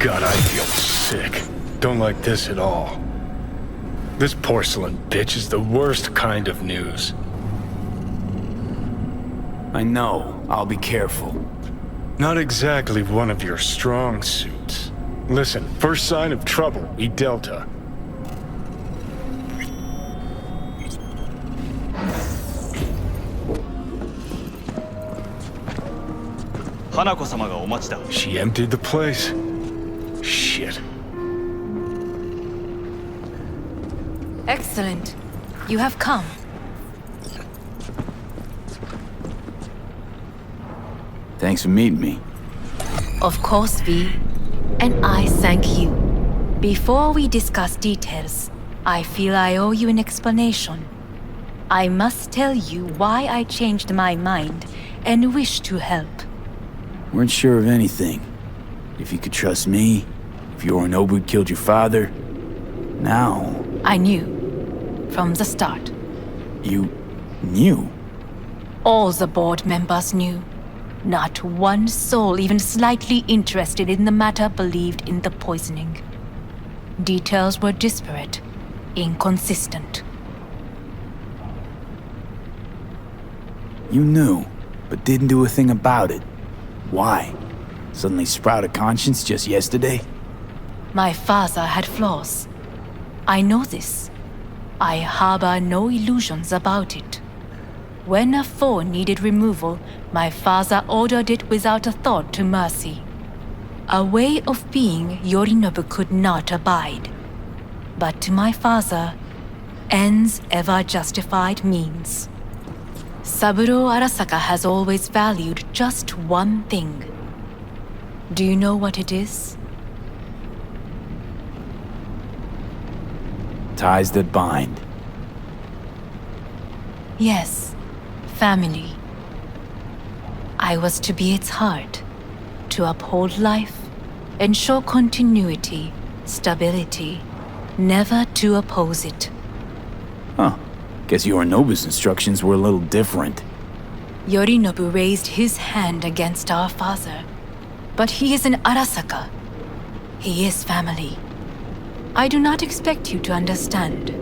God, I feel sick. Don't like this at all. This porcelain bitch is the worst kind of news. I know. I'll be careful. Not exactly one of your strong suits. Listen, first sign of trouble, we Delta. Hanako-sama ga omachi da. She emptied the place. Shit. Excellent. You have come. Thanks for meeting me. Of course, V. And I thank you. Before we discuss details, I feel I owe you an explanation. I must tell you why I changed my mind and wish to help. Weren't sure of anything. If you could trust me, if Yorinobu killed your father. Now... I knew. From the start. You... knew? All the board members knew. Not one soul even slightly interested in the matter believed in the poisoning. Details were disparate, inconsistent. You knew, but didn't do a thing about it. Why? Suddenly sprout a conscience just yesterday? My father had flaws. I know this. I harbor no illusions about it. When a foe needed removal, my father ordered it without a thought to mercy. A way of being Yorinobu could not abide. But to my father, ends ever justified means. Saburo Arasaka has always valued just one thing. Do you know what it is? Ties that bind. Yes, family. I was to be its heart, to uphold life, ensure continuity, stability, never to oppose it. Huh. Guess Yorinobu's instructions were a little different. Yorinobu raised his hand against our father, but he is an Arasaka. He is family. I do not expect you to understand.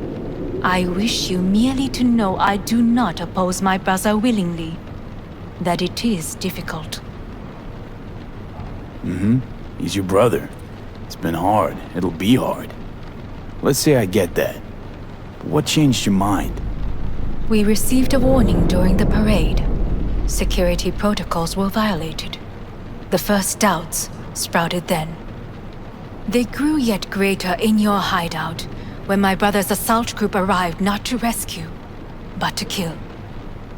I wish you merely to know I do not oppose my brother willingly. That it is difficult. He's your brother. It's been hard. It'll be hard. Let's say I get that. But what changed your mind? We received a warning during the parade. Security protocols were violated. The first doubts sprouted then. They grew yet greater in your hideout when my brother's assault group arrived not to rescue, but to kill.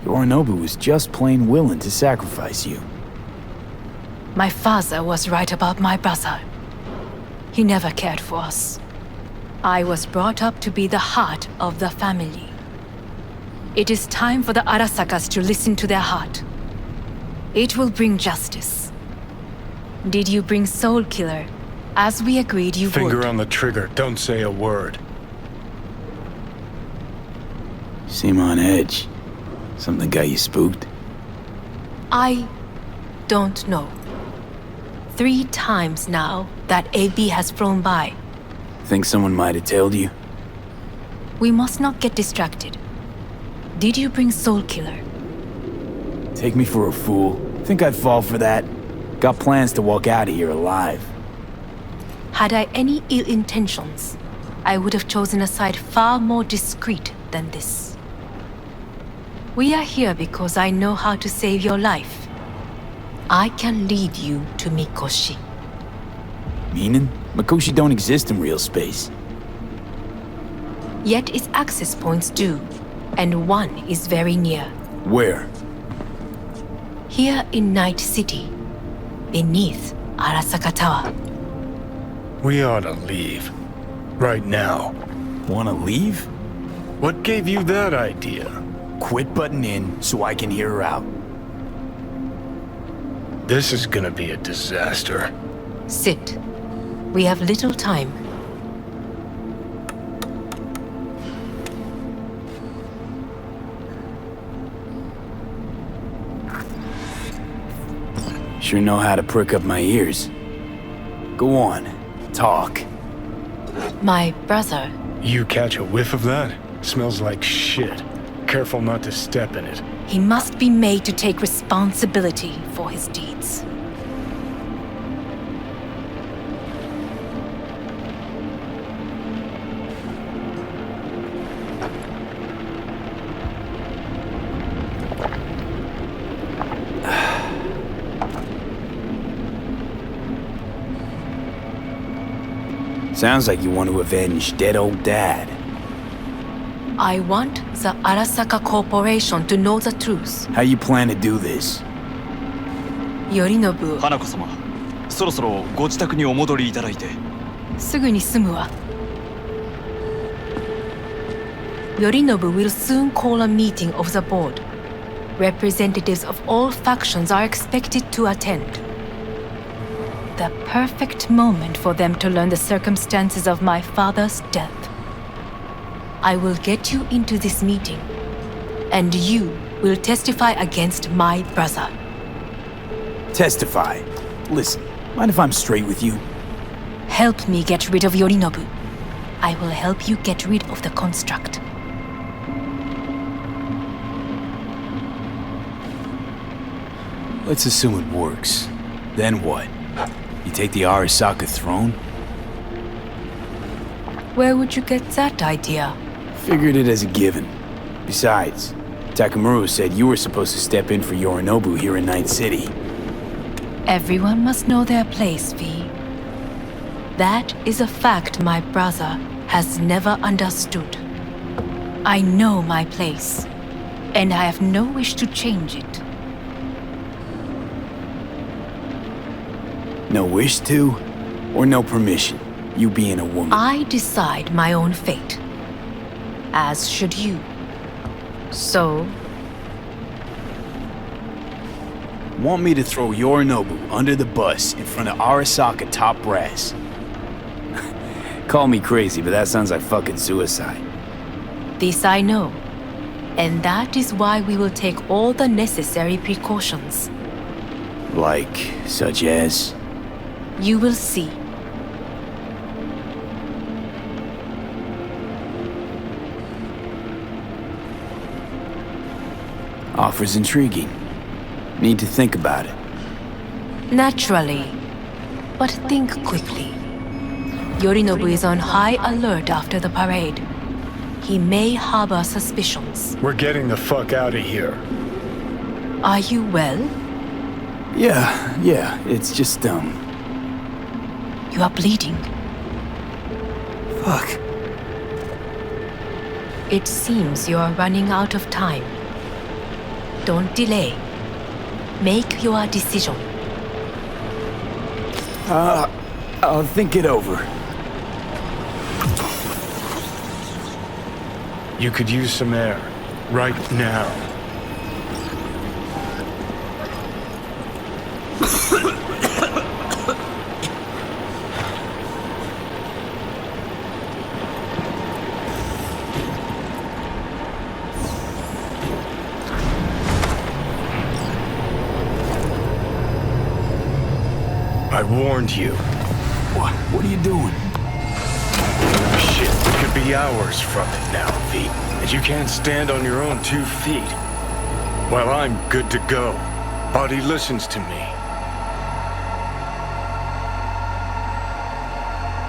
Yorinobu was just plain willing to sacrifice you. My father was right about my brother. He never cared for us. I was brought up to be the heart of the family. It is time for the Arasakas to listen to their heart. It will bring justice. Did you bring Soul Killer, as we agreed you would? Finger on the trigger, don't say a word. Seem on edge. Something got you spooked? I don't know. 3 times now that AB has flown by. Think someone might have tailed you? We must not get distracted. Did you bring Soul Killer? Take me for a fool. Think I'd fall for that? Got plans to walk out of here alive. Had I any ill intentions, I would have chosen a side far more discreet than this. We are here because I know how to save your life. I can lead you to Mikushi. Meaning? Mikushi don't exist in real space. Yet its access points do, and one is very near. Where? Here in Night City, beneath Arasaka Tower. We ought to leave. Right now. Wanna leave? What gave you that idea? Quit butting in so I can hear her out. This is gonna be a disaster. Sit. We have little time. Sure know how to prick up my ears. Go on. Talk. My brother. You catch a whiff of that? Smells like shit. Careful not to step in it. He must be made to take responsibility for his deeds. Sounds like you want to avenge dead old dad. I want the Arasaka Corporation to know the truth. How you plan to do this? Yorinobu, 花子様、そろそろご自宅にお戻りいただいて。すぐに済むわ。Yorinobu will soon call a meeting of the board. Representatives of all factions are expected to attend. The perfect moment for them to learn the circumstances of my father's death. I will get you into this meeting, and you will testify against my brother. Testify. Listen, mind if I'm straight with you? Help me get rid of Yorinobu. I will help you get rid of the construct. Let's assume it works. Then what? You take the Arasaka throne? Where would you get that idea? Figured it as a given. Besides, Takamura said you were supposed to step in for Yorinobu here in Night City. Everyone must know their place, V. That is a fact my brother has never understood. I know my place, and I have no wish to change it. No wish to? Or no permission? You being a woman? I decide my own fate. As should you. So, Want me to throw Yorinobu under the bus in front of Arasaka top brass? Call me crazy, but that sounds like fucking suicide. this I know. And that is why we will take all the necessary precautions. Like, such as? You will see. Offers intriguing. Need to think about it. Naturally. But think quickly. Yorinobu is on high alert after the parade. He may harbor suspicions. We're getting the fuck out of here. Are you well? Yeah, it's just, You are bleeding. Fuck. It seems you are running out of time. Don't delay. Make your decision. I'll think it over. You could use some air. Right now. I warned you. What are you doing? Shit, it could be hours from it now, V. And you can't stand on your own 2 feet. Well, I'm good to go. Body listens to me.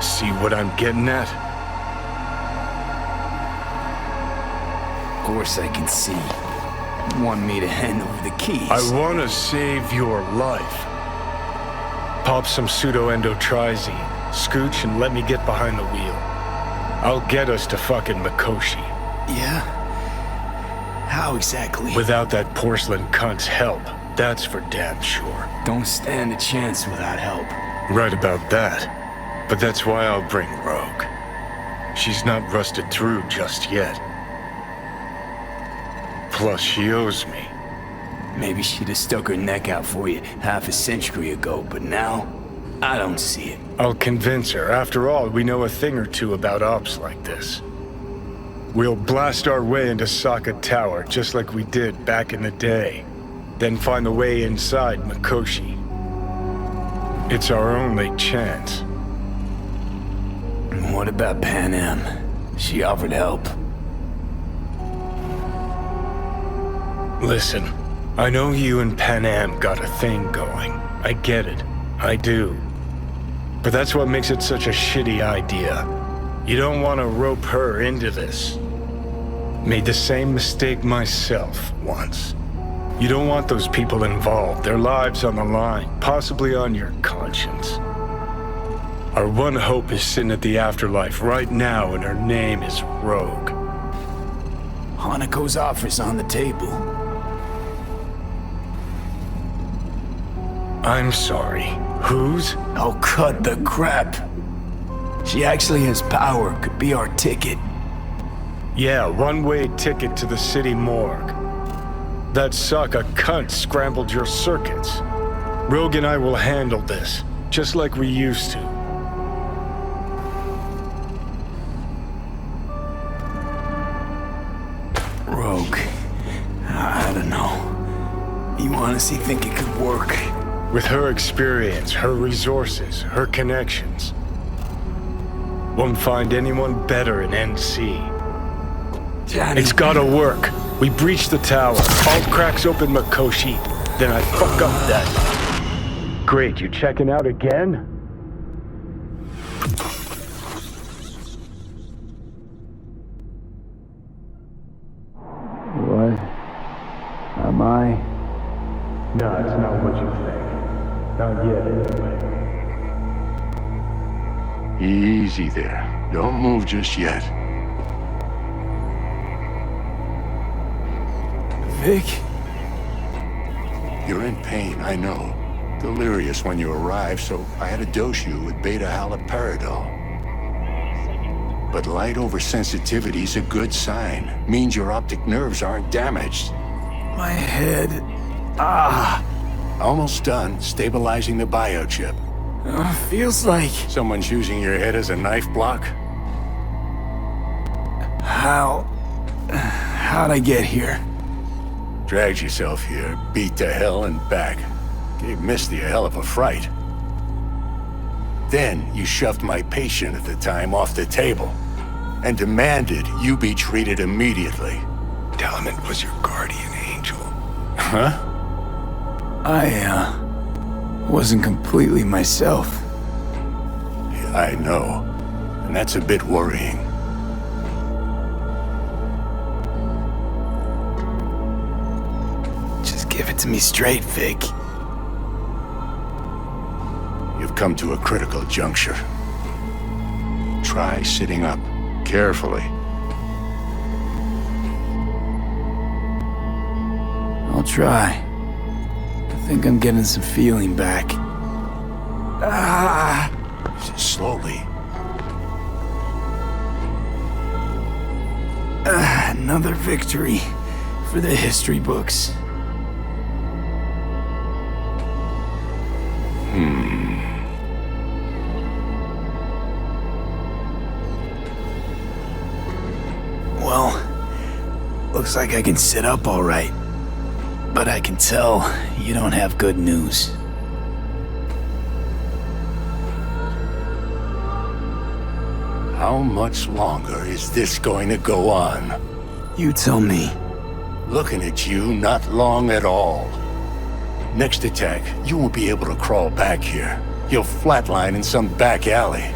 See what I'm getting at? Of course I can see. You want me to hand over the keys? I want to save your life. Pop some pseudo-endotrizine, scooch, and let me get behind the wheel. I'll get us to fucking Mikushi. Yeah? How exactly? Without that porcelain cunt's help, that's for damn sure. Don't stand a chance without help. Right about that. But that's why I'll bring Rogue. She's not rusted through just yet. Plus, she owes me. Maybe she'd have stuck her neck out for you half a century ago, but now, I don't see it. I'll convince her. After all, we know a thing or two about ops like this. We'll blast our way into Saka Tower, just like we did back in the day. Then find the way inside Mikushi. It's our only chance. What about Pan Am? She offered help. Listen, I know you and Pan Am got a thing going. I get it. I do. But that's what makes it such a shitty idea. You don't want to rope her into this. Made the same mistake myself once. You don't want those people involved, their lives on the line, possibly on your conscience. Our one hope is sitting at the afterlife right now, and her name is Rogue. Hanako's offer's on the table. I'm sorry. Whose? Oh, cut the crap. She actually has power, could be our ticket. Yeah, one-way ticket to the city morgue. That Saka cunt scrambled your circuits. Rogue and I will handle this, just like we used to. Rogue. I don't know. You honestly think it could work? With her experience, her resources, her connections. Won't find anyone better in NC. Johnny. It's gotta work. We breach the tower. All cracks open Mikushi. Then I fuck up that. Great, you checking out again? What? Am I? No, it's not what you think. Not yet, anyway. Easy there. Don't move just yet. Vic? You're in pain, I know. Delirious when you arrived, so I had to dose you with beta-haloperidol. But light oversensitivity's a good sign. Means your optic nerves aren't damaged. My head. Almost done stabilizing the biochip. Feels like... Someone's using your head as a knife block? How'd I get here? Dragged yourself here, beat to hell and back. Gave Misty a hell of a fright. Then you shoved my patient at the time off the table and demanded you be treated immediately. Tell him it was your guardian angel. Huh? I wasn't completely myself. Yeah, I know. And that's a bit worrying. Just give it to me straight, Vic. You've come to a critical juncture. Try sitting up, carefully. I'll try. I think I'm getting some feeling back. Slowly. Another victory for the history books. Well, looks like I can sit up all right. But I can tell you don't have good news. How much longer is this going to go on? You tell me. Looking at you, not long at all. Next attack, you won't be able to crawl back here. You'll flatline in some back alley.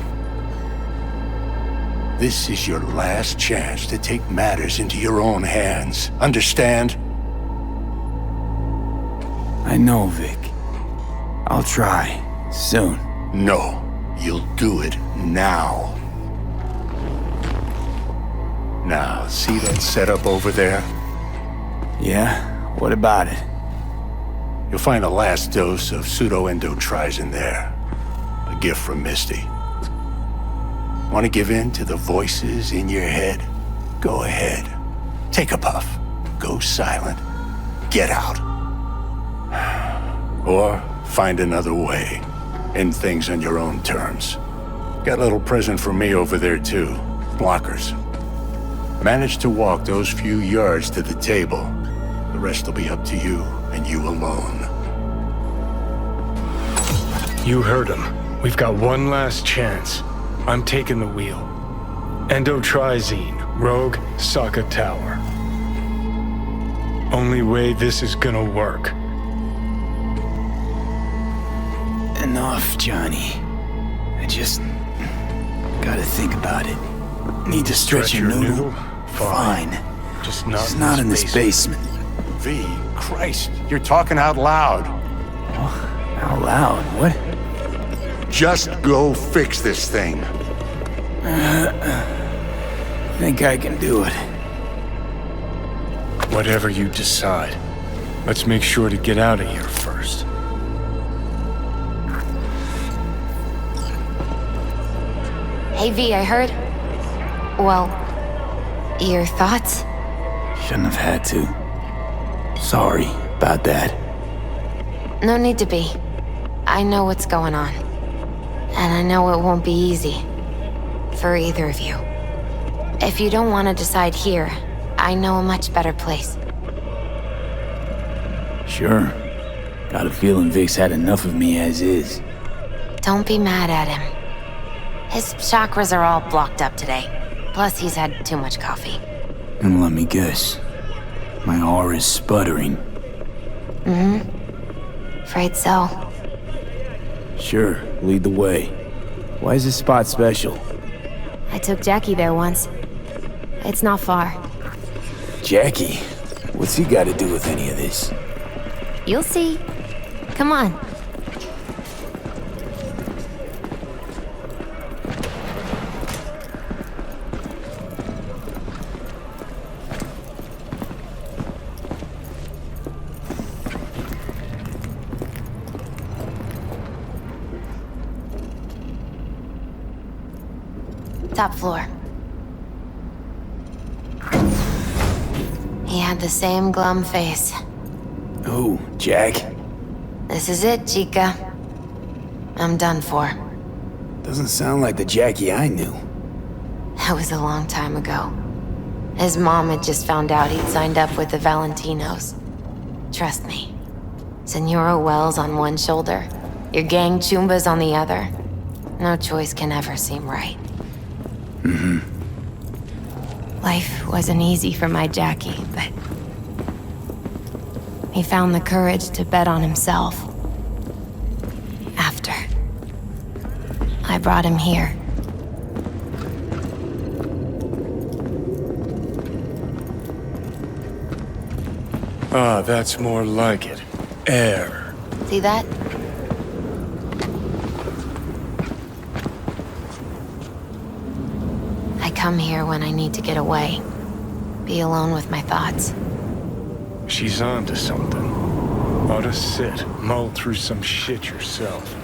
This is your last chance to take matters into your own hands. Understand? I know, Vic. I'll try. Soon. No, you'll do it now. Now, see that setup over there? Yeah? What about it? You'll find a last dose of pseudo-endotrizin there. A gift from Misty. Want to give in to the voices in your head? Go ahead. Take a puff. Go silent. Get out. Or find another way. End things on your own terms. Got a little present for me over there too. Blockers. Manage to walk those few yards to the table. The rest will be up to you and you alone. You heard him. We've got one last chance. I'm taking the wheel. Endotrizine, Rogue, Saka Tower. Only way this is gonna work. Enough, Johnny. I just gotta think about it. Need to stretch your noodle? Fine. Just not in this basement. V, Christ, you're talking out loud. Out loud? What? Just go fix this thing. Think I can do it. Whatever you decide. Let's make sure to get out of here first. Hey V, I heard... Well, your thoughts? Shouldn't have had to. Sorry about that. No need to be. I know what's going on. And I know it won't be easy. For either of you. If you don't want to decide here, I know a much better place. Sure. Got a feeling Vic's had enough of me as is. Don't be mad at him. His chakras are all blocked up today. Plus, he's had too much coffee. And let me guess. My aura's sputtering. Afraid so. Sure, lead the way. Why is this spot special? I took Jackie there once. It's not far. Jackie? What's he got to do with any of this? You'll see. Come on. Top floor. He had the same glum face. Oh, Jack? This is it, Chica. I'm done for. Doesn't sound like the Jackie I knew. That was a long time ago. His mom had just found out he'd signed up with the Valentinos. Trust me. Senora Wells on one shoulder, your gang Chumbas on the other. No choice can ever seem right. Life wasn't easy for my Jackie, but... he found the courage to bet on himself. After. I brought him here. Ah, that's more like it. Air. See that? I come here when I need to get away. Be alone with my thoughts. She's on to something. Ought to sit, mull through some shit yourself.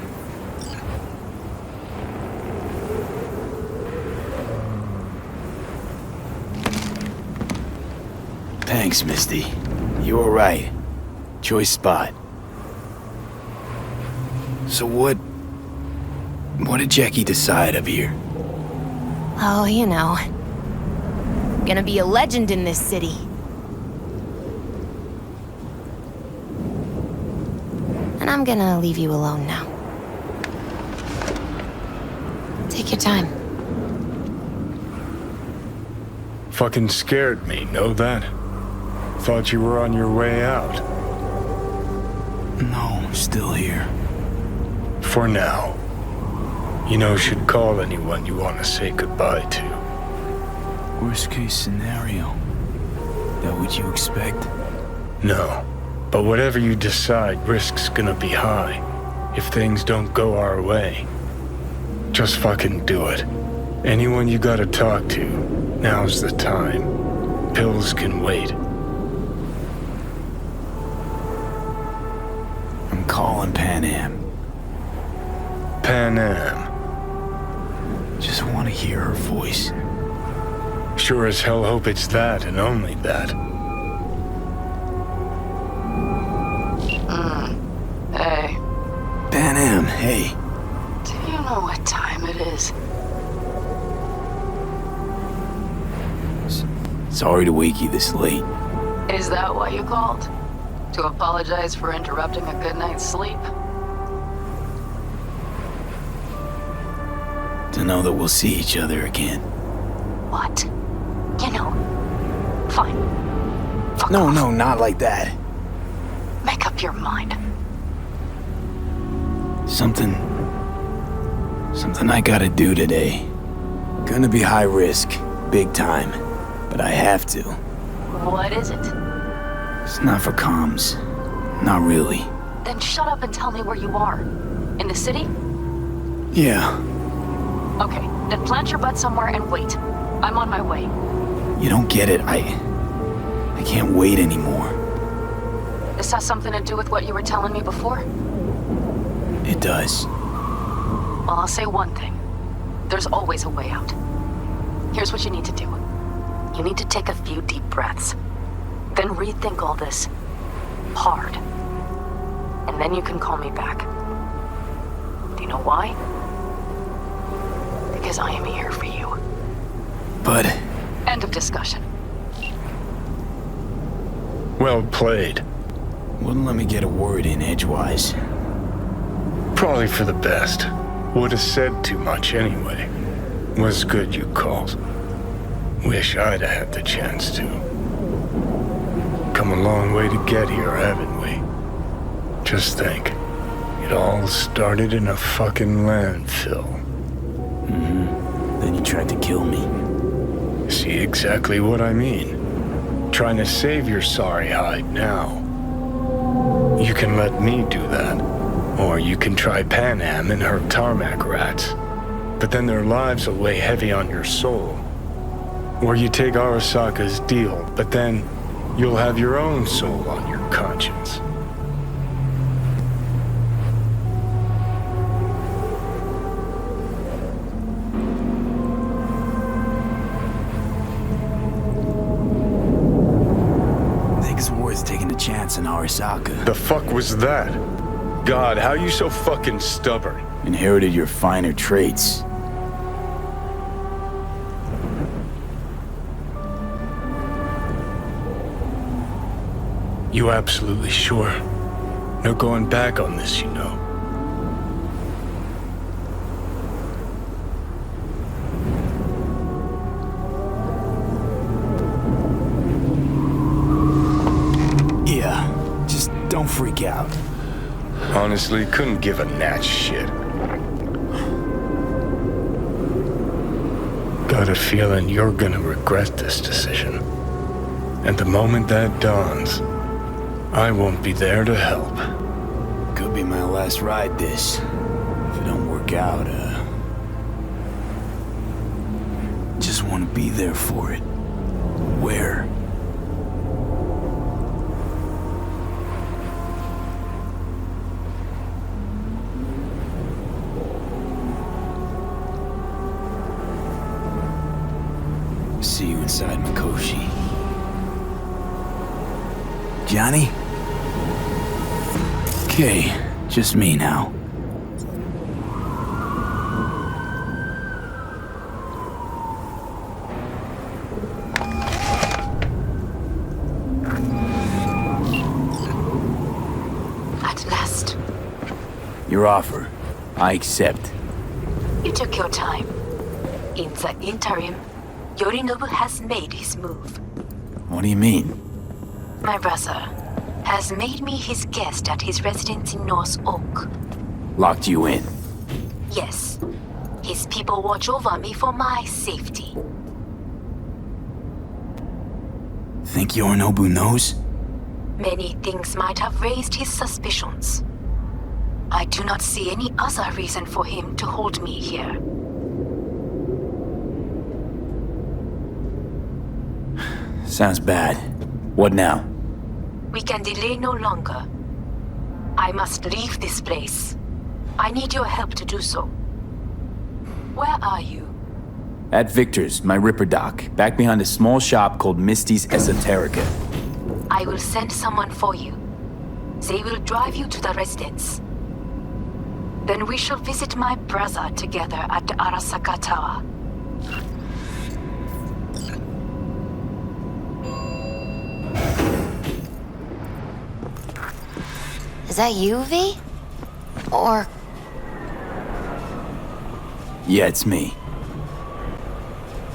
Thanks, Misty. You were right. Choice spot. So what did Jackie decide up here? Oh, you know. Gonna be a legend in this city. And I'm gonna leave you alone now. Take your time. Fucking scared me, know that? Thought you were on your way out. No, still here. For now. You know, should call anyone you want to say goodbye to. Worst case scenario. That what you expect? No. But whatever you decide, risk's gonna be high. If things don't go our way. Just fucking do it. Anyone you gotta talk to, now's the time. Pills can wait. I'm calling Pan Am. Pan Am. Just want to hear her voice. Sure as hell hope it's that and only that. Hey, Pan Am, hey. do you know what time it is? Sorry to wake you this late. Is that why you called? To apologize for interrupting a good night's sleep? To know that we'll see each other again. What? You know, fine. Fuck No, off. no, not like that. Make up your mind. Something I gotta do today. Gonna be high risk, big time, but I have to. What is it? It's not for comms. Not really. Then shut up and tell me where you are. In the city? Yeah, Okay, then plant your butt somewhere and wait. I'm on my way. you don't get it. I can't wait anymore. This has something to do with what you were telling me before? It does. Well, I'll say one thing. There's always a way out. Here's what you need to do. You need to take a few deep breaths. Then rethink all this. Hard. And then you can call me back. Do you know why? Because I am here for you. But End of discussion. Well played. wouldn't let me get a word in edgewise. Probably for the best. Would have said too much anyway. Was good you called. Wish I'd have had the chance to. Come a long way to get here, haven't we? Just think. It all started in a fucking landfill. Then you tried to kill me. See exactly what I mean. Trying to save your sorry hide now. You can let me do that. Or you can try Pan Am and her tarmac rats. But then their lives will weigh heavy on your soul. Or you take Arasaka's deal, but then you'll have your own soul on your conscience. Think it's worth taking a chance on Arasaka. The fuck was that? God, how you so fucking stubborn? Inherited your finer traits. You absolutely sure? No going back on this, you know. Yeah, just don't freak out. Honestly, couldn't give a gnat's shit. Got a feeling you're gonna regret this decision. And the moment that dawns, I won't be there to help. Could be my last ride this. If it don't work out, just want to be there for it. Where? See you inside Mikushi. Johnny? Okay, just me now. At last. Your offer. I accept. You took your time. In the interim, Yorinobu has made his move. What do you mean? My brother has made me his guest at his residence in North Oak. Locked you in. Yes. His people watch over me for my safety. Think Yorinobu knows? Many things might have raised his suspicions. I do not see any other reason for him to hold me here. Sounds bad. What now? We can delay no longer. I must leave this place. I need your help to do so. Where are you? At Victor's, my Ripper dock, back behind a small shop called Misty's Esoterica. I will send someone for you. They will drive you to the residence. Then we shall visit my brother together at the Arasaka Tower. Is that you, V? Or... Yeah, it's me.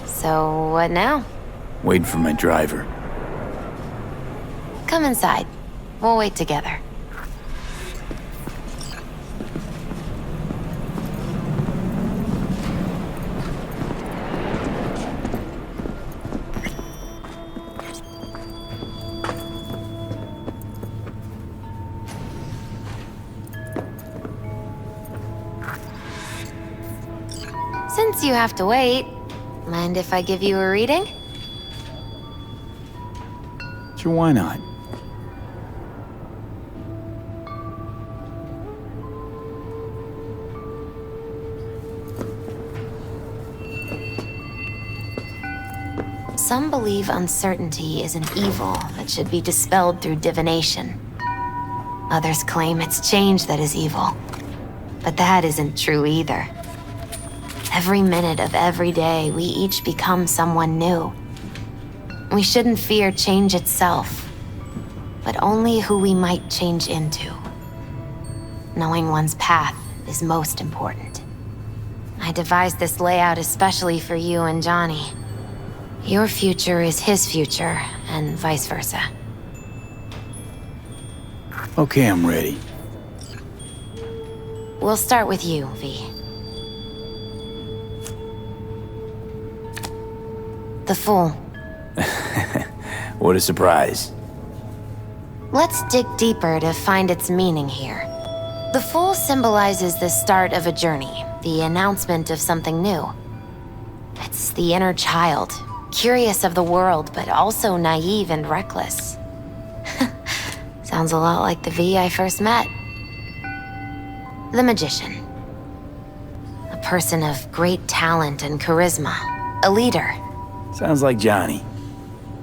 So, what now? Waiting for my driver. Come inside. We'll wait together. Since you have to wait, mind if I give you a reading? Sure, why not? Some believe uncertainty is an evil that should be dispelled through divination. Others claim it's change that is evil. But that isn't true either. Every minute of every day, we each become someone new. We shouldn't fear change itself, but only who we might change into. Knowing one's path is most important. I devised this layout especially for you and Johnny. Your future is his future, and vice versa. Okay, I'm ready. We'll start with you, V. The Fool. What a surprise. Let's dig deeper to find its meaning here. The Fool symbolizes the start of a journey, the announcement of something new. It's the inner child, curious of the world, but also naive and reckless. Sounds a lot like the V I first met. The Magician. A person of great talent and charisma. A leader. Sounds like Johnny.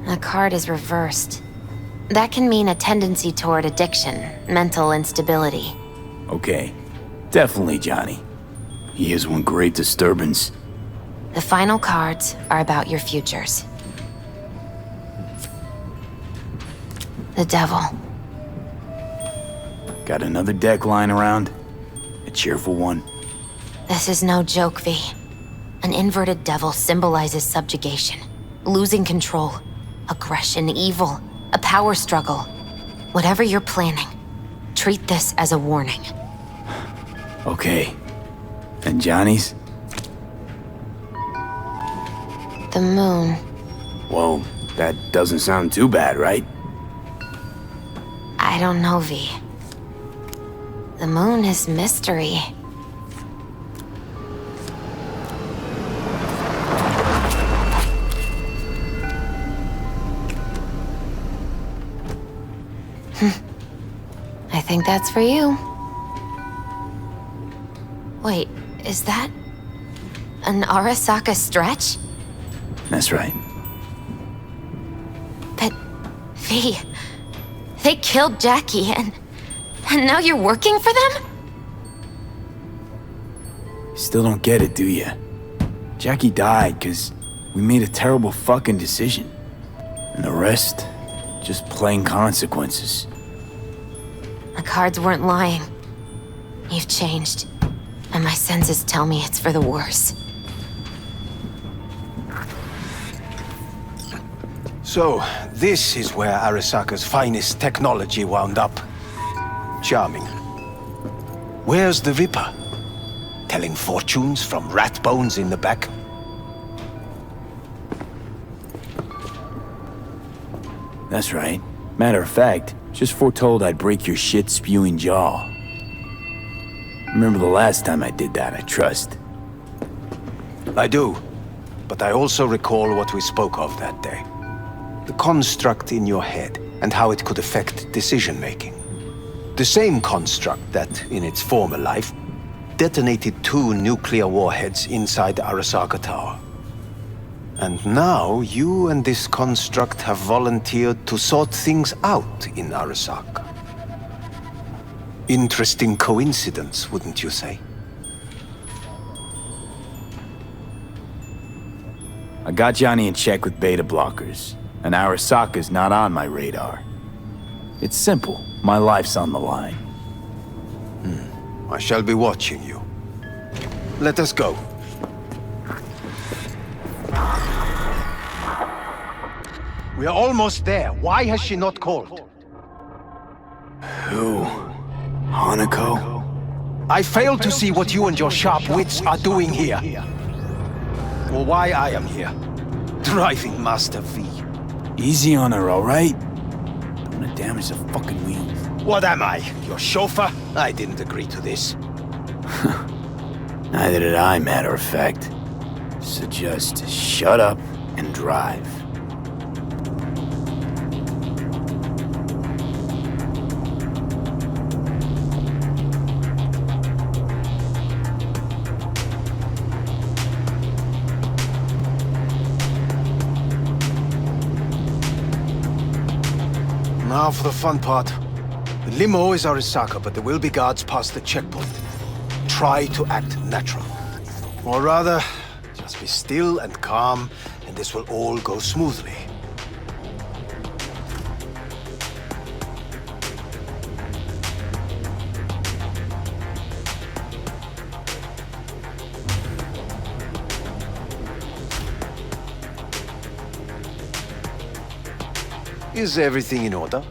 The card is reversed. That can mean a tendency toward addiction, mental instability. Okay, definitely Johnny. He is one great disturbance. The final cards are about your futures. The Devil. Got another deck lying around? A cheerful one? This is no joke, V. An inverted devil symbolizes subjugation, losing control, aggression, evil, a power struggle. Whatever you're planning, treat this as a warning. Okay. And Johnny's? The Moon. Whoa, that doesn't sound too bad, right? I don't know, V. The Moon is mystery. I think that's for you. Wait, is that an Arasaka stretch? That's right. But, V, they killed Jackie and now you're working for them? Still don't get it, do ya? Jackie died because we made a terrible fucking decision. And the rest, just plain consequences. The cards weren't lying. You've changed. And my senses tell me it's for the worse. So, this is where Arasaka's finest technology wound up. Charming. Where's the Viper? Telling fortunes from rat bones in the back? That's right. Matter of fact, just foretold I'd break your shit-spewing jaw. Remember the last time I did that, I trust. I do. But I also recall what we spoke of that day. The construct in your head, and how it could affect decision-making. The same construct that, in its former life, detonated 2 nuclear warheads inside Arasaka Tower. And now, you and this construct have volunteered to sort things out in Arasaka. Interesting coincidence, wouldn't you say? I got Johnny in check with beta blockers, and Arasaka's not on my radar. It's simple. My life's on the line. I shall be watching you. Let us go. We are almost there. Why has she not called? Who? Hanako? I fail to see what you and your sharp wits are doing here. Or why I am here. Driving Master V. Easy on her, alright? Don't wanna damage the fucking wheels. What am I? Your chauffeur? I didn't agree to this. Neither did I, matter of fact. So just shut up and drive. Now for the fun part. The limo is Arasaka, but there will be guards past the checkpoint. Try to act natural. Or rather, just be still and calm, and this will all go smoothly. Is everything in order?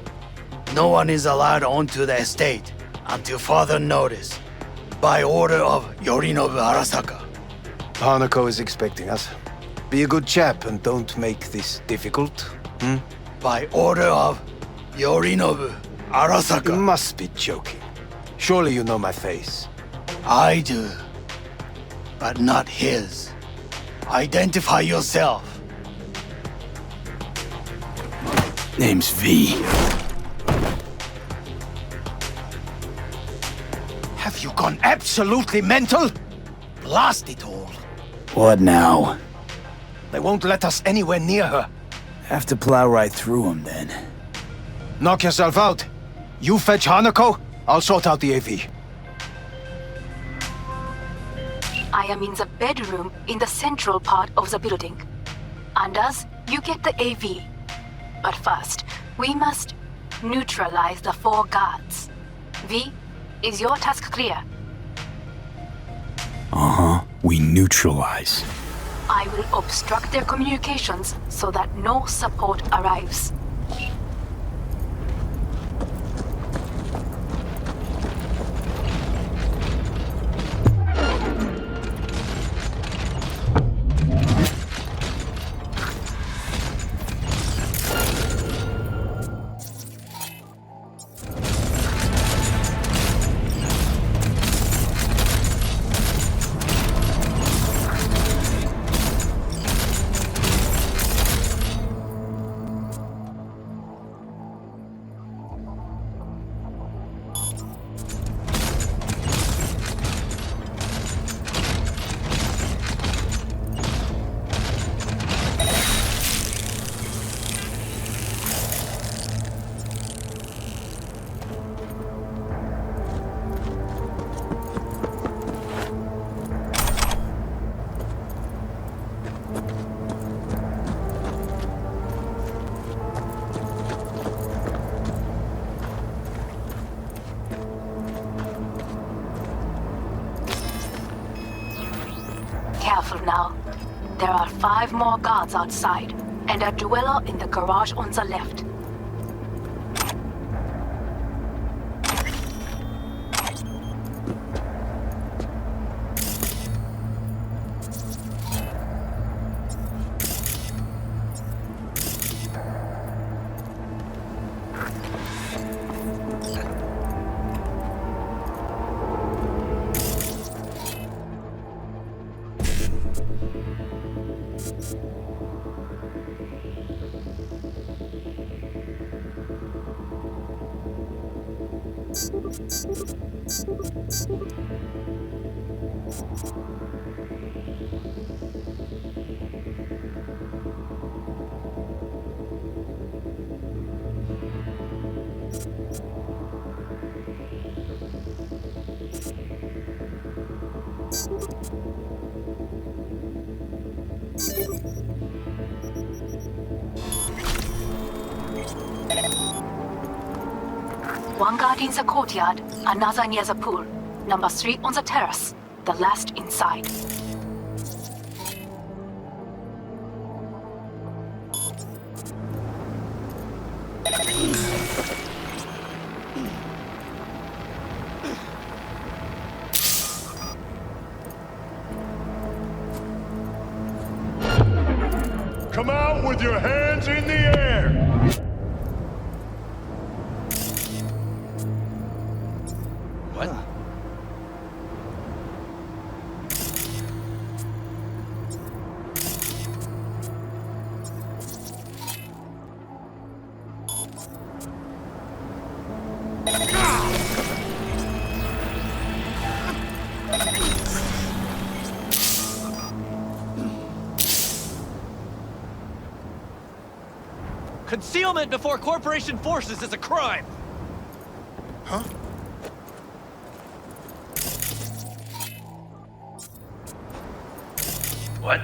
No one is allowed onto the estate until further notice, by order of Yorinobu Arasaka. Hanako is expecting us. Be a good chap and don't make this difficult. By order of Yorinobu You Arasaka. must be joking. Surely you know my face. I do, but not his. Identify yourself. Name's V. Have you gone absolutely mental? Blast it all. What now? They won't let us anywhere near her. Have to plow right through him then. Knock yourself out. You fetch Hanako, I'll sort out the AV. I am in the bedroom in the central part of the building. Anders, you get the AV. But first, we must neutralize the 4 guards. V, is your task clear? We neutralize. I will obstruct their communications so that no support arrives. Careful now. There are 5 more guards outside, and a dweller in the garage on the left. One guard in the courtyard, another near the pool. Number 3 on the terrace, the last inside. come out with your hands in the air! What? Concealment before corporation forces is a crime! Huh? What?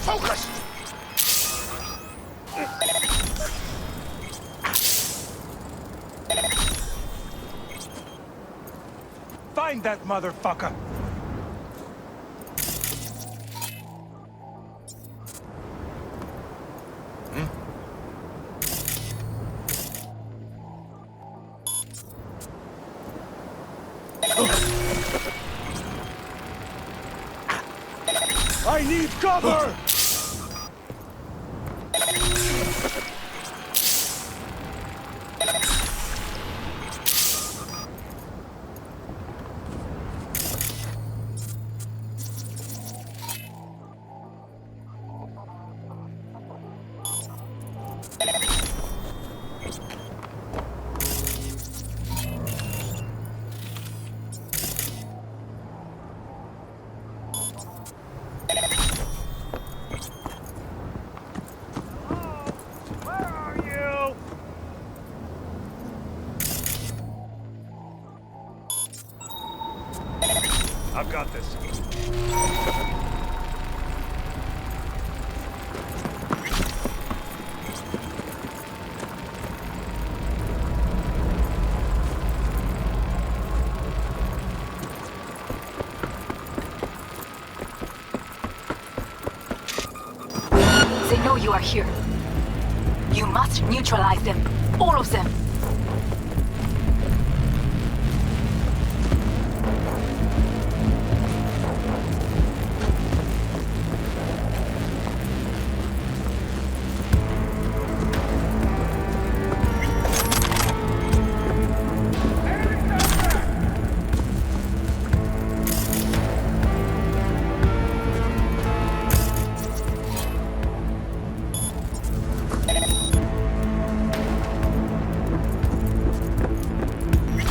Focus! Find that motherfucker! I need cover! I've got this. They know you are here. You must neutralize them. All of them.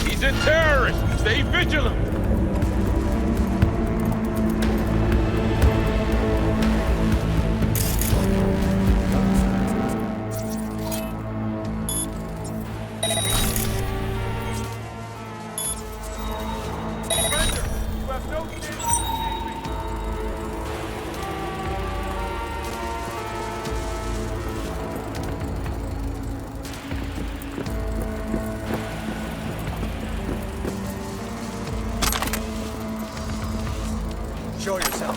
He's a terrorist! Stay vigilant! Show yourself.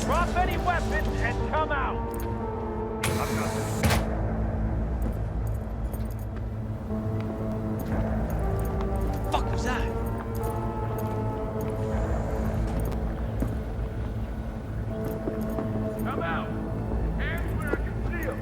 Drop any weapons and come out! I've got this. Fuck was that? Come out! Hands where I can see them!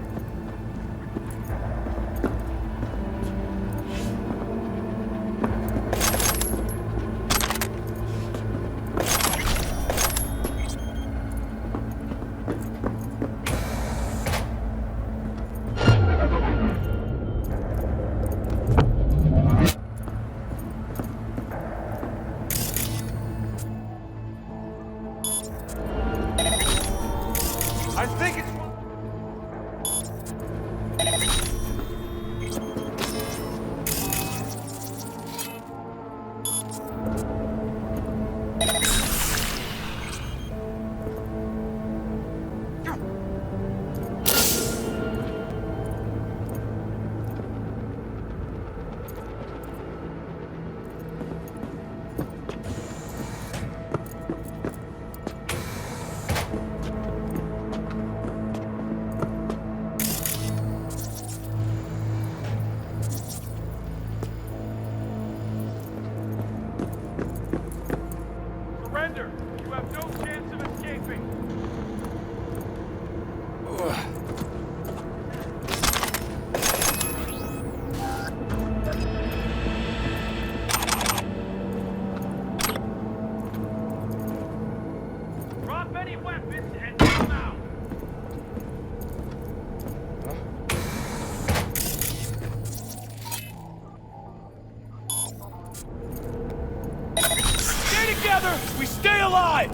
Stay together! We stay alive!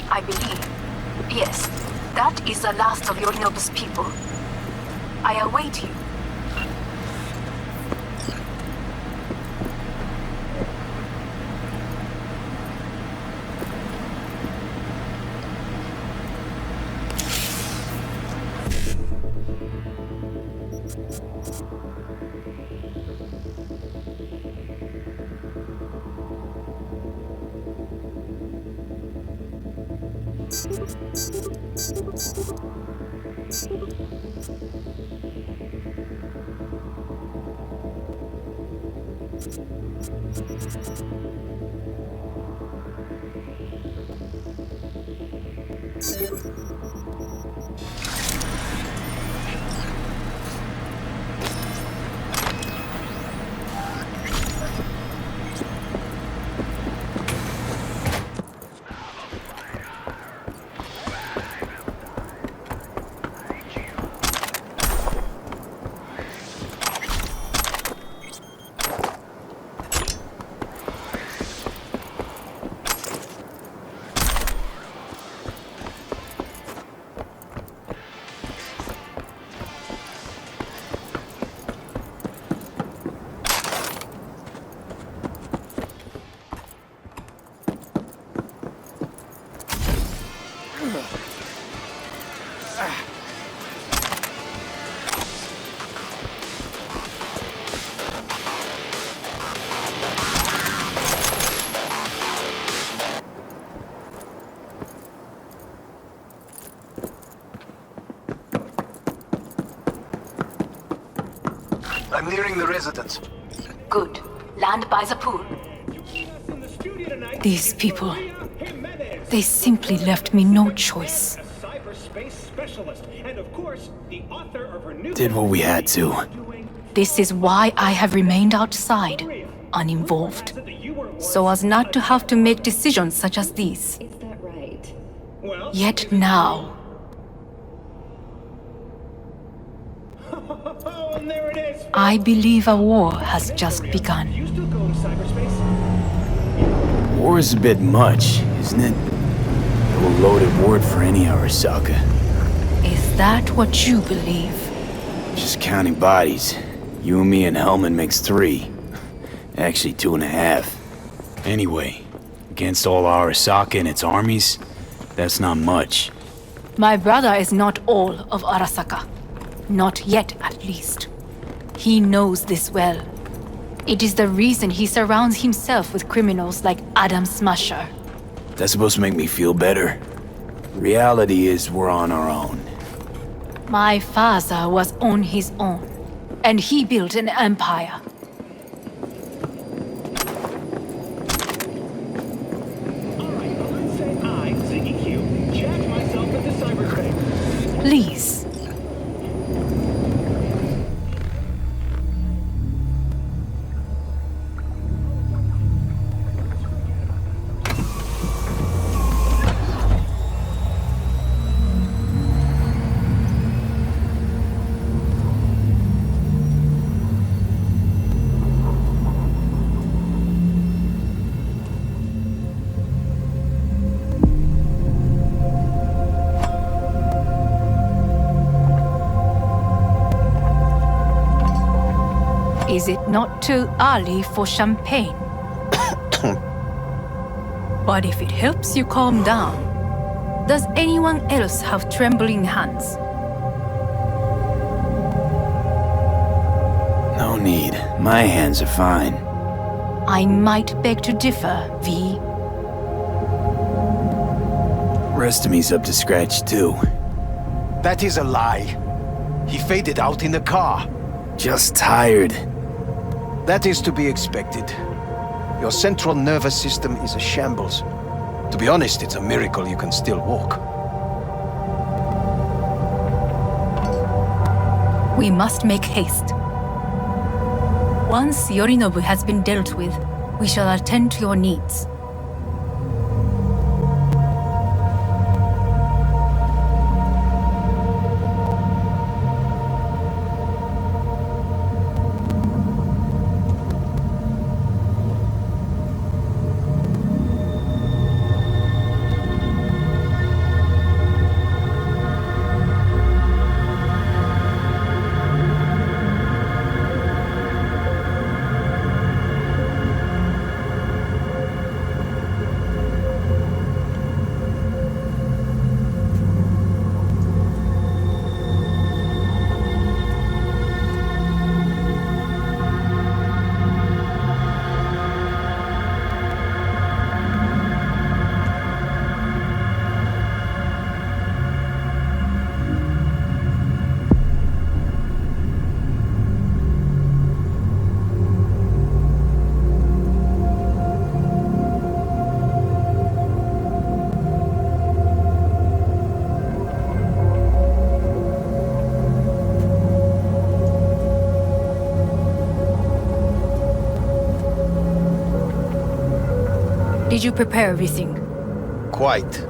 I believe. Yes, that is the last of your noble people. I await you. I'm nearing the residence. Good. Land by the pool. These people, they simply left me no choice. Did what we had to. This is why I have remained outside, uninvolved, so as not to have to make decisions such as these. Is that right? Yet now, I believe a war has just begun. War is a bit much, isn't it? A loaded word for any Arasaka. Is that what you believe? Just counting bodies. You and me and Hellman makes 3. Actually 2.5. Anyway, against all Arasaka and its armies, that's not much. My brother is not all of Arasaka. Not yet, at least. He knows this well. It is the reason he surrounds himself with criminals like Adam Smasher. That's supposed to make me feel better. Reality is we're on our own. My father was on his own, and he built an empire. Please. Is it not too early for champagne? But if it helps you calm down, does anyone else have trembling hands? No need. My hands are fine. I might beg to differ, V. Rest of me's up to scratch too. That is a lie. He faded out in the car. Just tired. That is to be expected. Your central nervous system is a shambles. To be honest, it's a miracle you can still walk. We must make haste. Once Yorinobu has been dealt with, we shall attend to your needs. Did you prepare everything? Quite.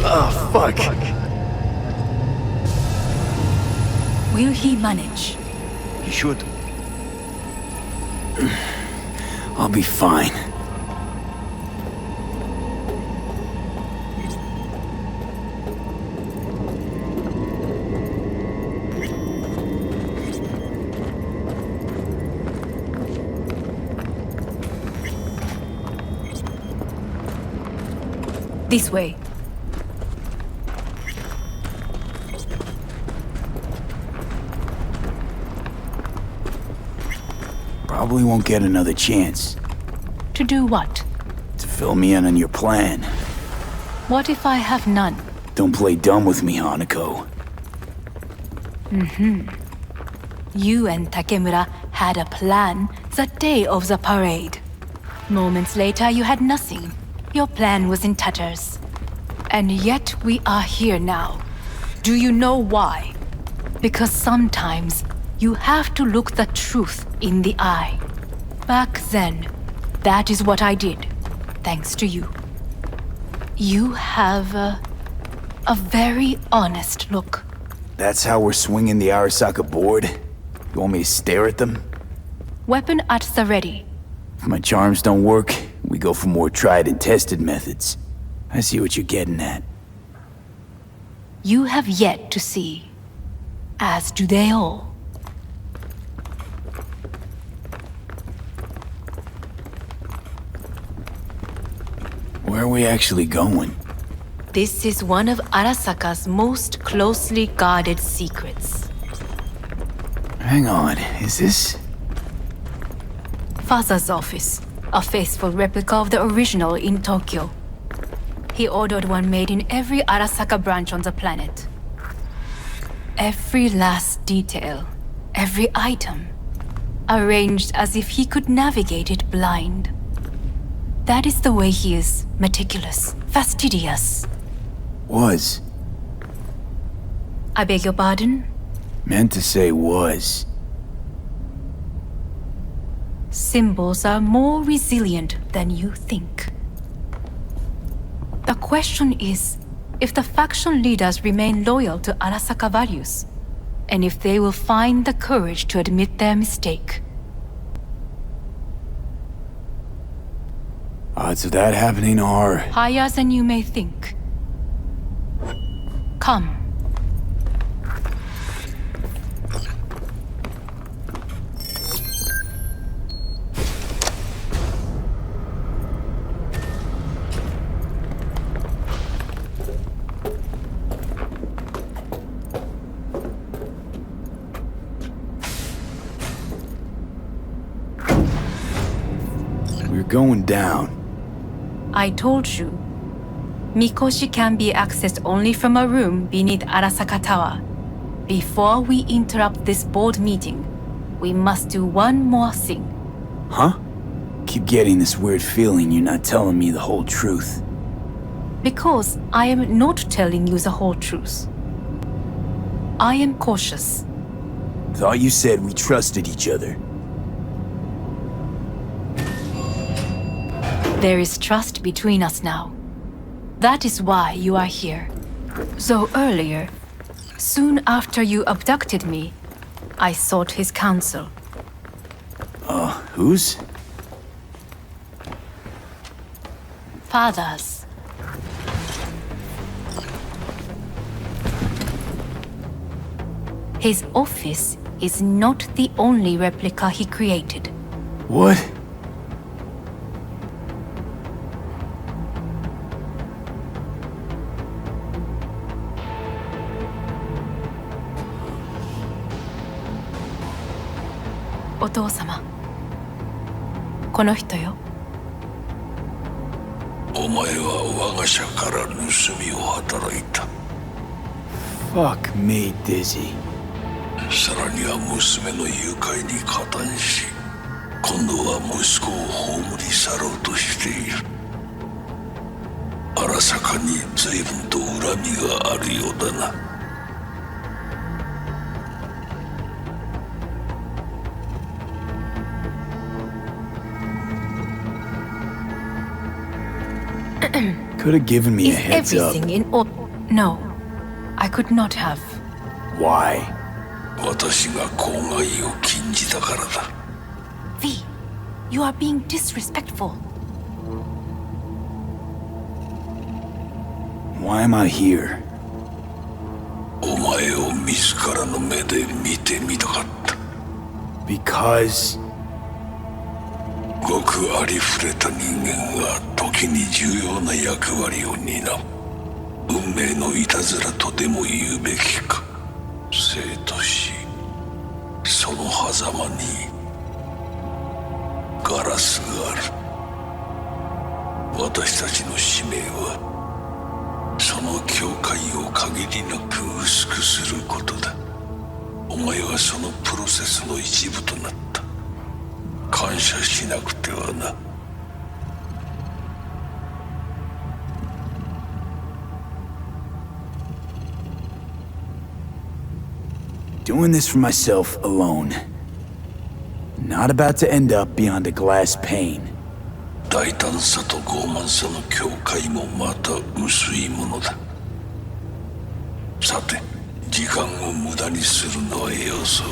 Oh, fuck. Will he manage? He should. I'll be fine. This way. Probably won't get another chance To do what? to fill me in on your plan. What if I have none? Don't play dumb with me, Hanako. You and Takemura had a plan the day of the parade. Moments later, you had nothing. Your plan was in tatters. And yet we are here now. Do you know why? Because sometimes you have to look the truth in the eye. Back then, that is what I did, thanks to you. You have a very honest look. That's how we're swinging the Arasaka board? You want me to stare at them? Weapon at the ready. If my charms don't work, we go for more tried and tested methods. I see what you're getting at. You have yet to see, as do they all. Where are we actually going? This is one of Arasaka's most closely guarded secrets. Hang on, is this... Father's office, a faithful replica of the original in Tokyo. He ordered one made in every Arasaka branch on the planet. Every last detail, every item, arranged as if he could navigate it blind. That is the way he is, meticulous, fastidious. Was. I beg your pardon? Meant to say was. Symbols are more resilient than you think. The question is, if the faction leaders remain loyal to Arasaka values, and if they will find the courage to admit their mistake. Odds of that happening are... higher than you may think. Come. We're going down. I told you. Mikushi can be accessed only from a room beneath Arasaka Tower. Before we interrupt this board meeting, we must do one more thing. Huh? Keep getting this weird feeling you're not telling me the whole truth. Because I am not telling you the whole truth. I am cautious. Thought you said we trusted each other. There is trust between us now. That is why you are here. So earlier, soon after you abducted me, I sought his counsel. Whose? Father's. His office is not the only replica he created. What? Otou-sama. この人よ。お前は我が社から盗みを働いた。Fuck me, Dizzy. さらには娘の誘拐に加担し、今度は息子を葬り去ろうとしている。荒坂に随分と恨みがあるようだな。Could have given me a Is heads up. everything in order? No, I could not have. Why? 私が公害を禁じたからだ。V, you are being disrespectful. Why am I here? お前を自らの目で見てみたかった。Because... ごくありふれた人間が時に重要な役割を担う。運命のいたずらとでも言うべきか。生と死、その狭間にガラスがある。私たちの使命はその境界を限りなく薄くすることだ。お前はそのプロセスの一部となった。感謝しなくてはな。Doing this for myself alone. Not about to end up beyond a glass pane. 大胆さと傲慢さの境界もまた薄いものだ。さて、時間を無駄にするのはよそう。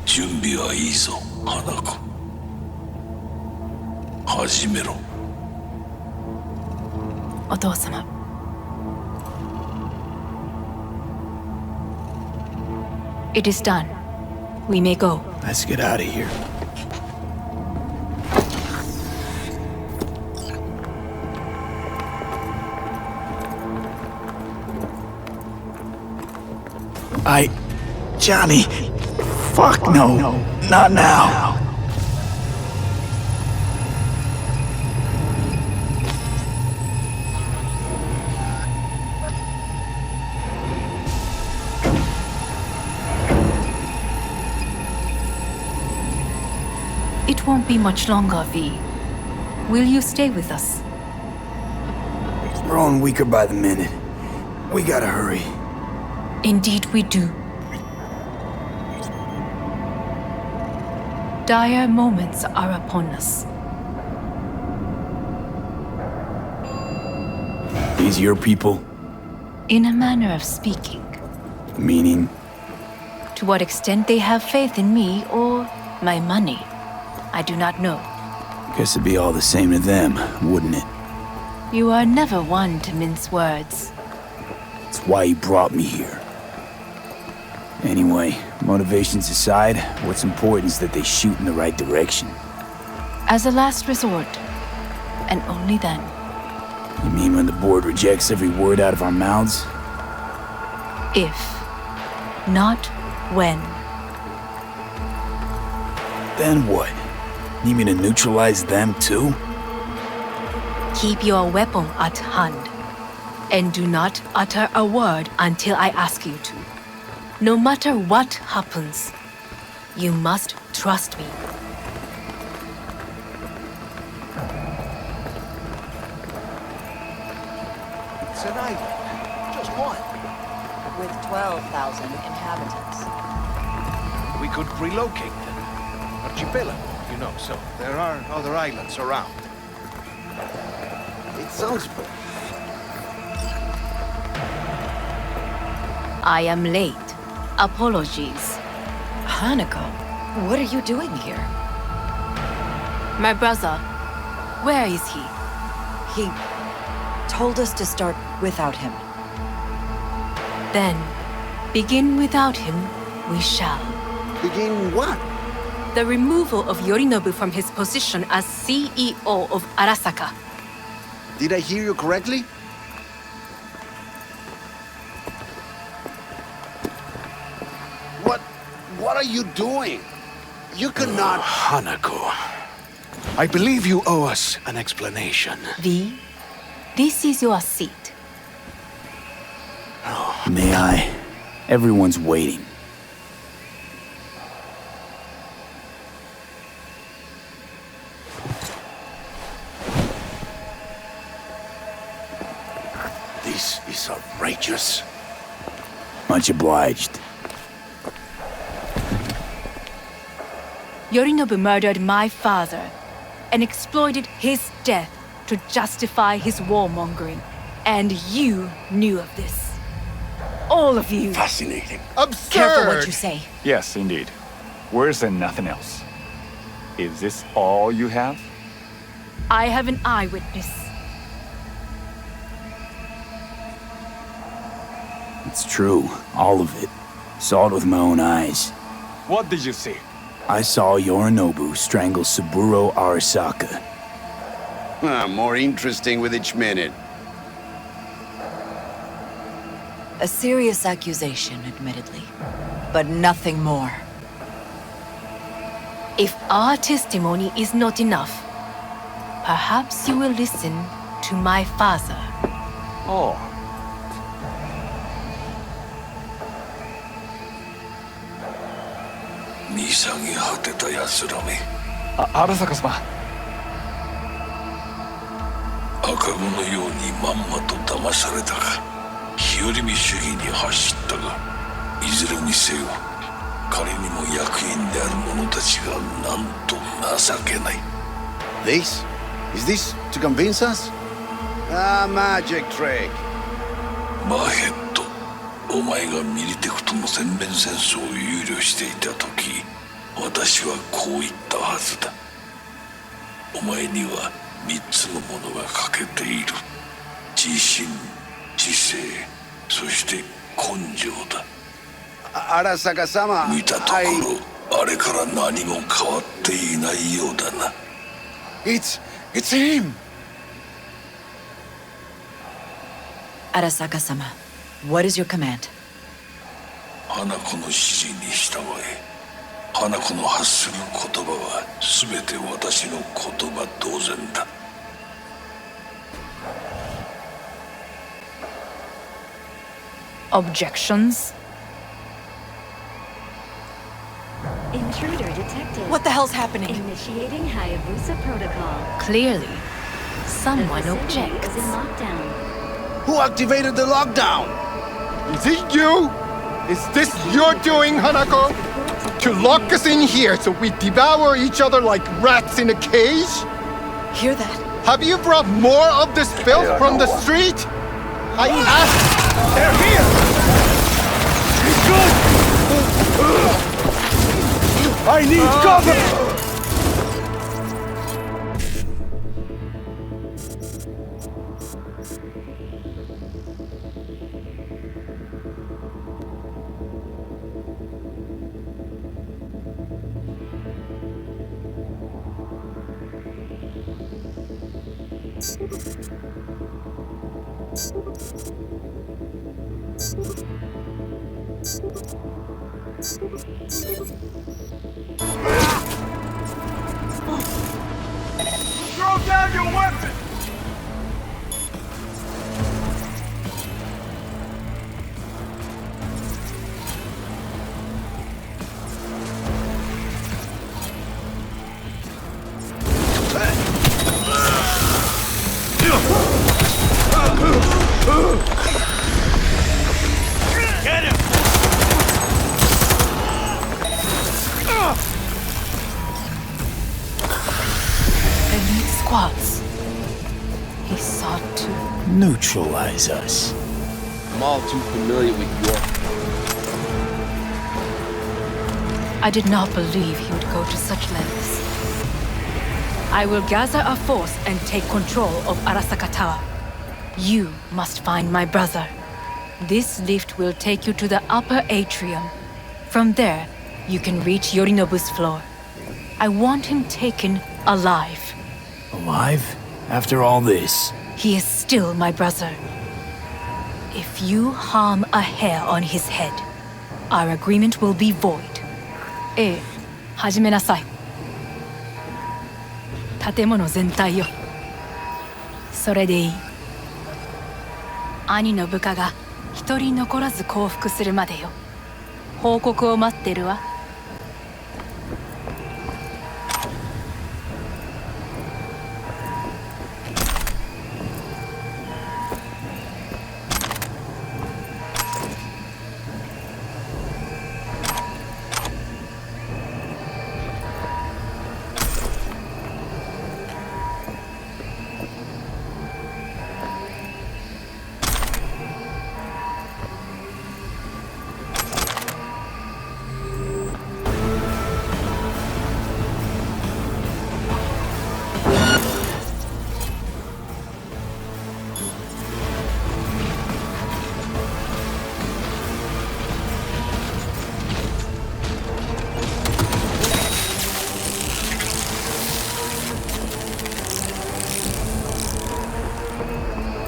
準備はいいぞ、花子。始めろ。お父様。It is done. We may go. Let's get out of here. Johnny. Fuck no. Not now. It won't be much longer, V. Will you stay with us? We're growing weaker by the minute. We gotta hurry. Indeed we do. Dire moments are upon us. These your people? In a manner of speaking. Meaning? To what extent they have faith in me or my money, I do not know. Guess it'd be all the same to them, wouldn't it? You are never one to mince words. It's why you brought me here. Anyway, motivations aside, what's important is that they shoot in the right direction. As a last resort, and only then. You mean when the board rejects every word out of our mouths? If, not when. Then what? Need me to neutralize them too? Keep your weapon at hand, and do not utter a word until I ask you to. No matter what happens, you must trust me. It's an island. Just one. With 12,000 inhabitants. We could relocate them. Archipelago, you know, so there are other islands around. It sounds good. I am late. Apologies. Hanako, what are you doing here? My brother, where is he? He told us to start without him. Then, begin without him, we shall. Begin what? The removal of Yorinobu from his position as CEO of Arasaka. Did I hear you correctly? What are you doing? You cannot... Hanako. I believe you owe us an explanation. V, this is your seat. May I? Everyone's waiting. This is outrageous. Much obliged. Yorinobu murdered my father and exploited his death to justify his warmongering. And you knew of this. All of you. Fascinating. Absurd! Careful what you say. Yes, indeed. Worse than nothing else. Is this all you have? I have an eyewitness. It's true, all of it. Saw it with my own eyes. What did you see? I saw Yorinobu strangle Saburo Arasaka. More interesting with each minute. A serious accusation, admittedly. But nothing more. If our testimony is not enough, perhaps you will listen to my father. Oh. Arasaka様。赤子のようにまんまと騙されたが、日和見主義に走ったが、いずれにせよ、彼にも役員である者たちがなんと情けない。This? Is this to convince us? Ah, magic trick. マーヘッド、お前がミリテクとの全面戦争を憂慮していた時、私はこう言ったはずだ。お前には3つのものが欠けている。自信、知性、そして根性だ。Arasaka様、見たところ、あれから何も変わっていないようだな。It's him! Arasaka-sama, what is your command? 花子の指示に従え。花子の発する言葉は全て私の言葉同然だ。Objections? Intruder detected. What the hell's happening? Initiating Hayabusa protocol. Clearly, someone The facility objects. is in lockdown. Who activated the lockdown? Is it you? Is this your doing, Hanako? To lock us in here so we devour each other like rats in a cage? Hear that? Have you brought more of this filth from the street? They're here! I need cover! Throw down your weapon! Get him! Elite squads. He sought to Neutralize us. I'm all too familiar with your... I did not believe he would go to such lengths. I will gather a force and take control of Arasaka Tower. You must find my brother. This lift will take you to the upper atrium. From there, you can reach Yorinobu's floor. I want him taken alive. Alive? After all this? He is still my brother. If you harm a hair on his head, our agreement will be void. ええ、始めなさい。建物全体よ。それでいい。兄の部下が一人残らず降伏するまでよ。報告を待ってるわ。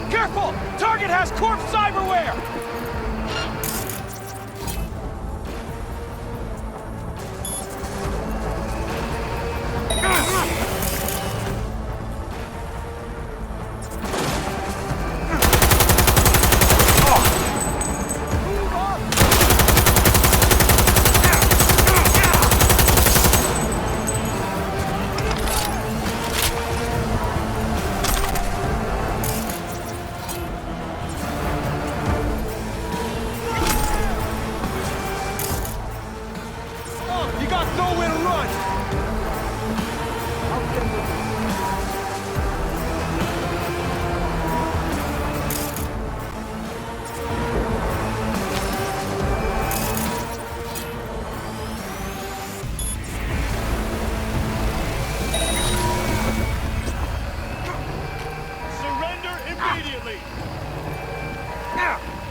Careful! Target has corpse cyberware!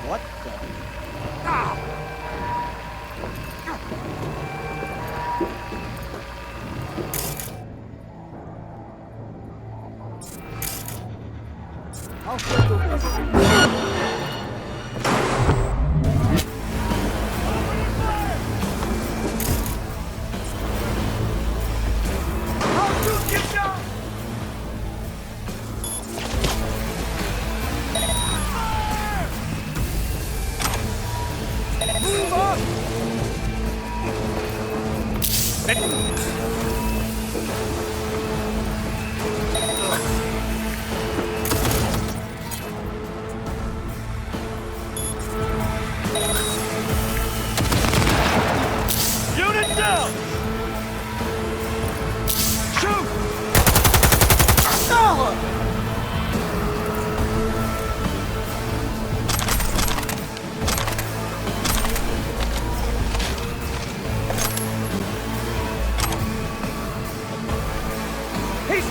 What the?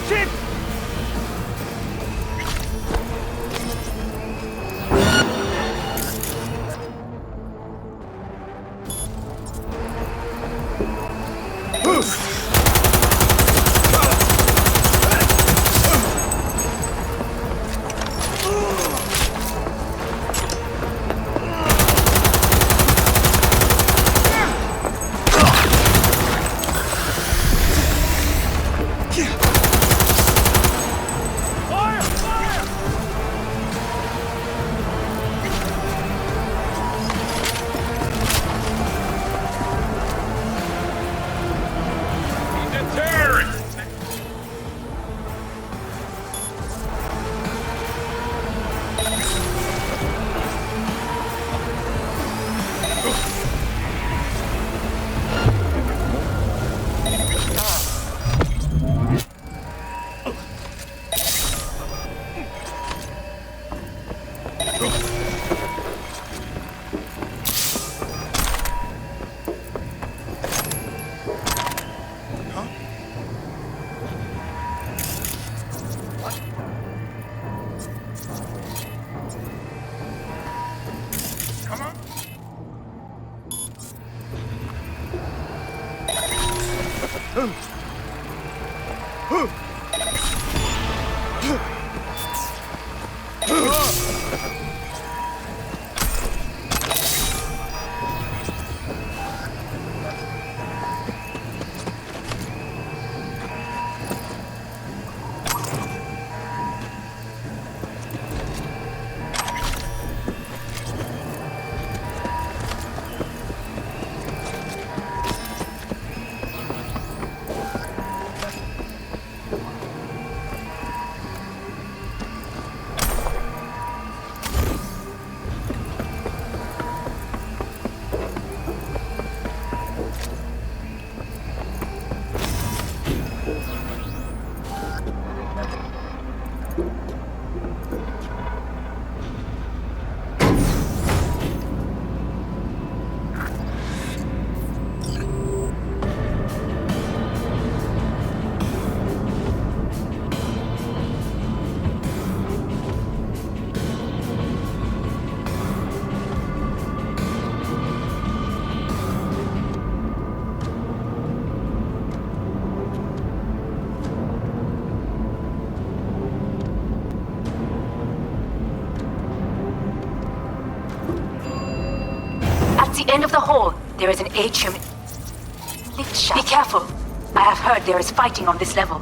Shit! At the end of the hall, there is an atrium. Lift shaft. Be careful. I have heard there is fighting on this level.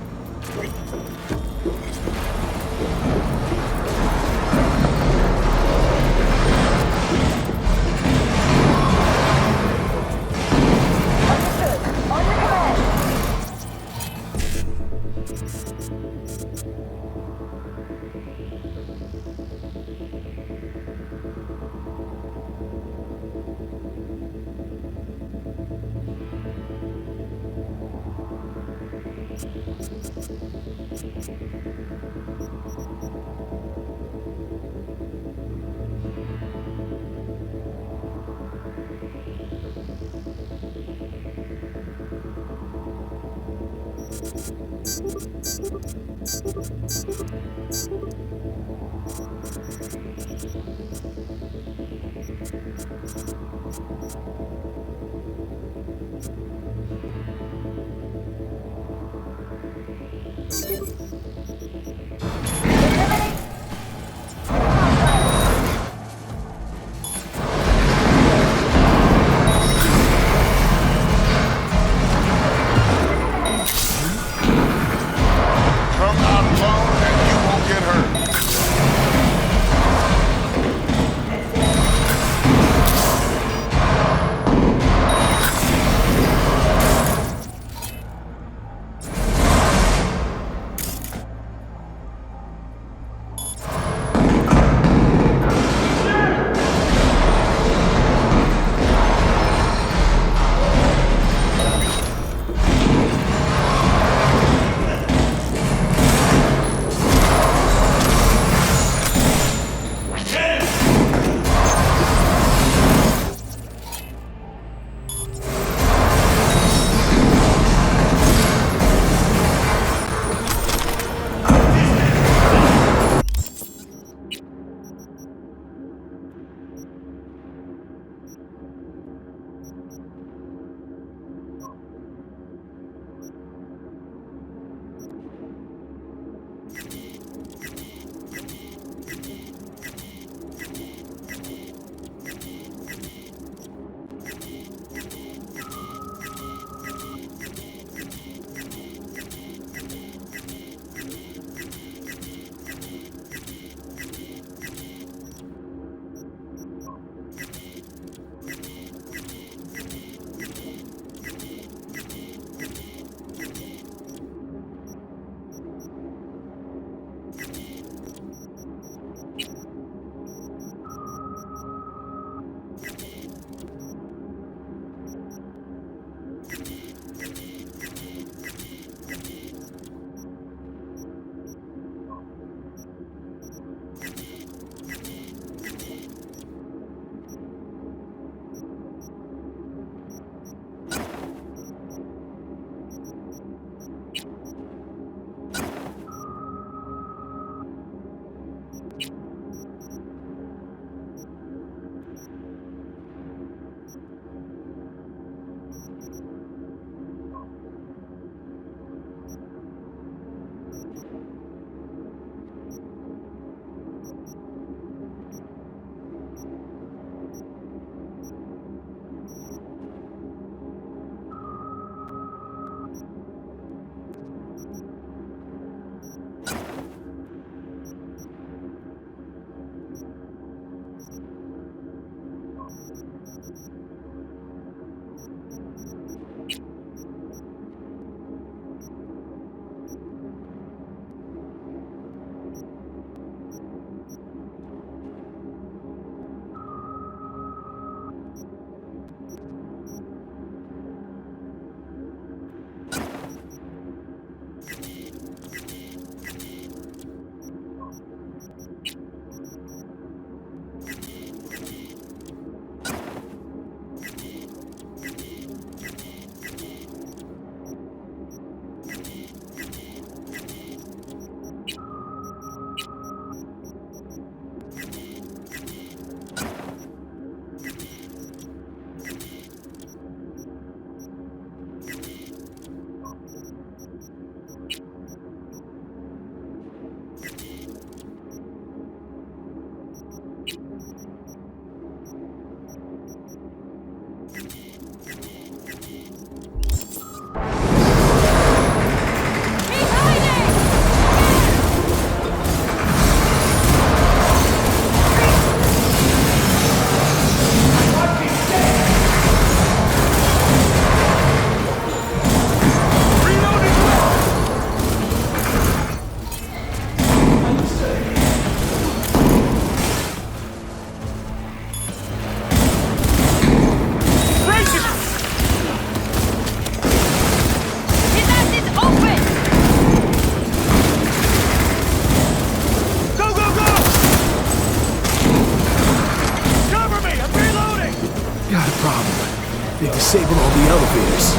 elevators.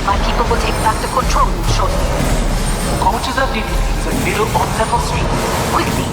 My people will take back the control room shortly. Go to the living in the middle of Temple Street. Quickly!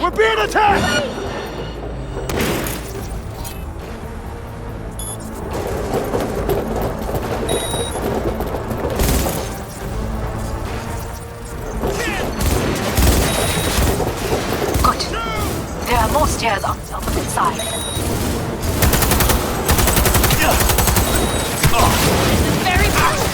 We're being attacked! Good. There are more stairs on the opposite side. This is very fast.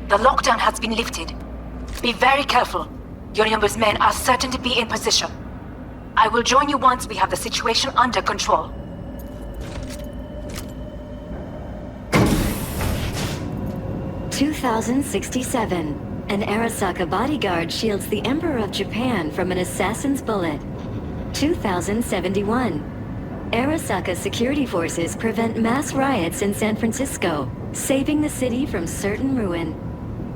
The lockdown has been lifted. Be very careful. Yorinobu's men are certain to be in position. I will join you once we have the situation under control. (2067). An Arasaka bodyguard shields the Emperor of Japan from an assassin's bullet. 2071. Arasaka security forces prevent mass riots in San Francisco, saving the city from certain ruin.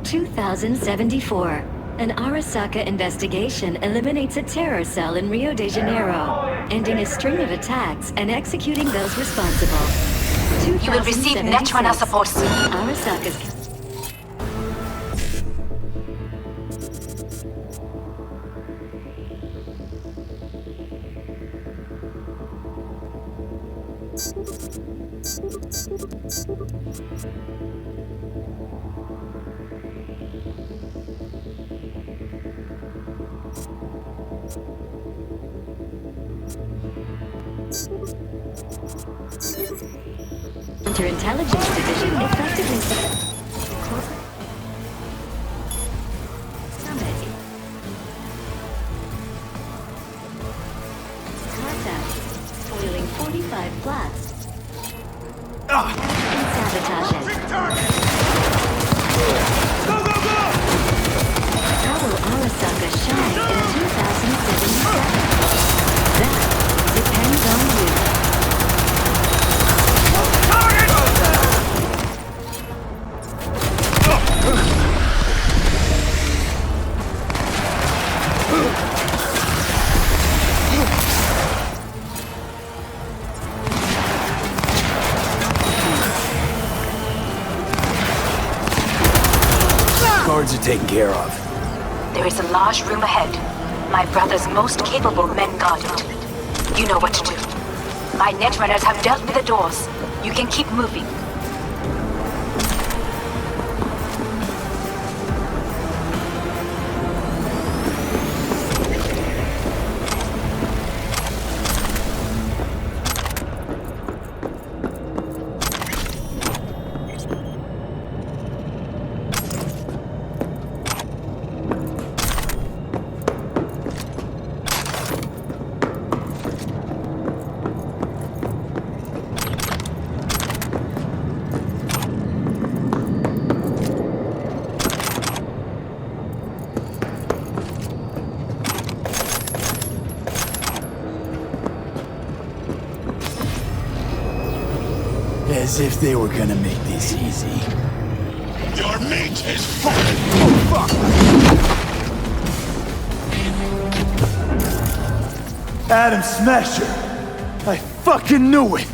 2074. An Arasaka investigation eliminates a terror cell in Rio de Janeiro, ending a string of attacks and executing those responsible. You will receive Netrunner support soon. Arasaka's Counterintelligence Division effectively summit. Contact. Foiling 45 flats. And sabotage it. Go, go, go! How will Arasaka shine in 2077? That depends on you. Guards are taken care of. There is a large room ahead. My brother's most capable men guard it. You know what to do. My netrunners have dealt with the doors. You can keep moving. As if they were gonna make this easy. Your mate is fucking. Oh, fuck! Adam Smasher! I fucking knew it!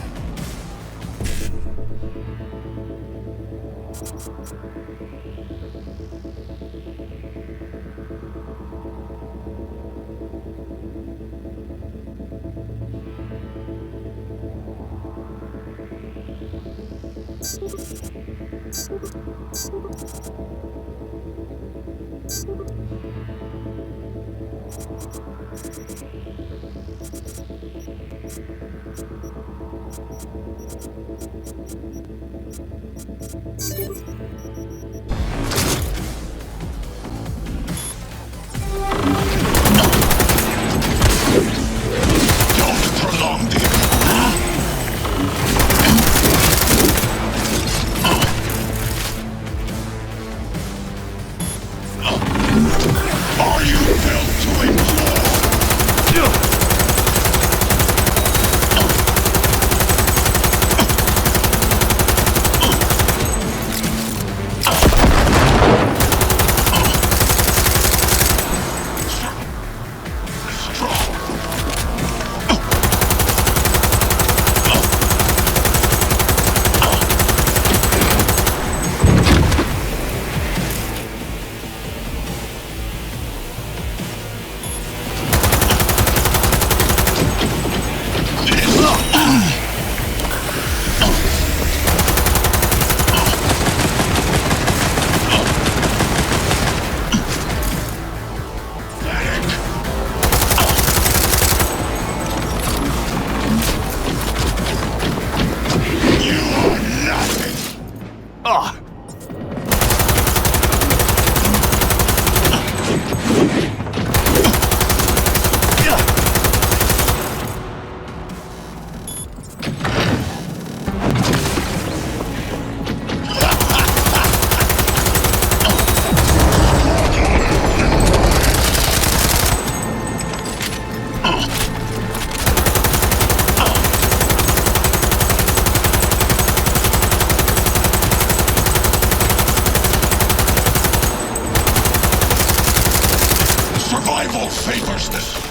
favors this.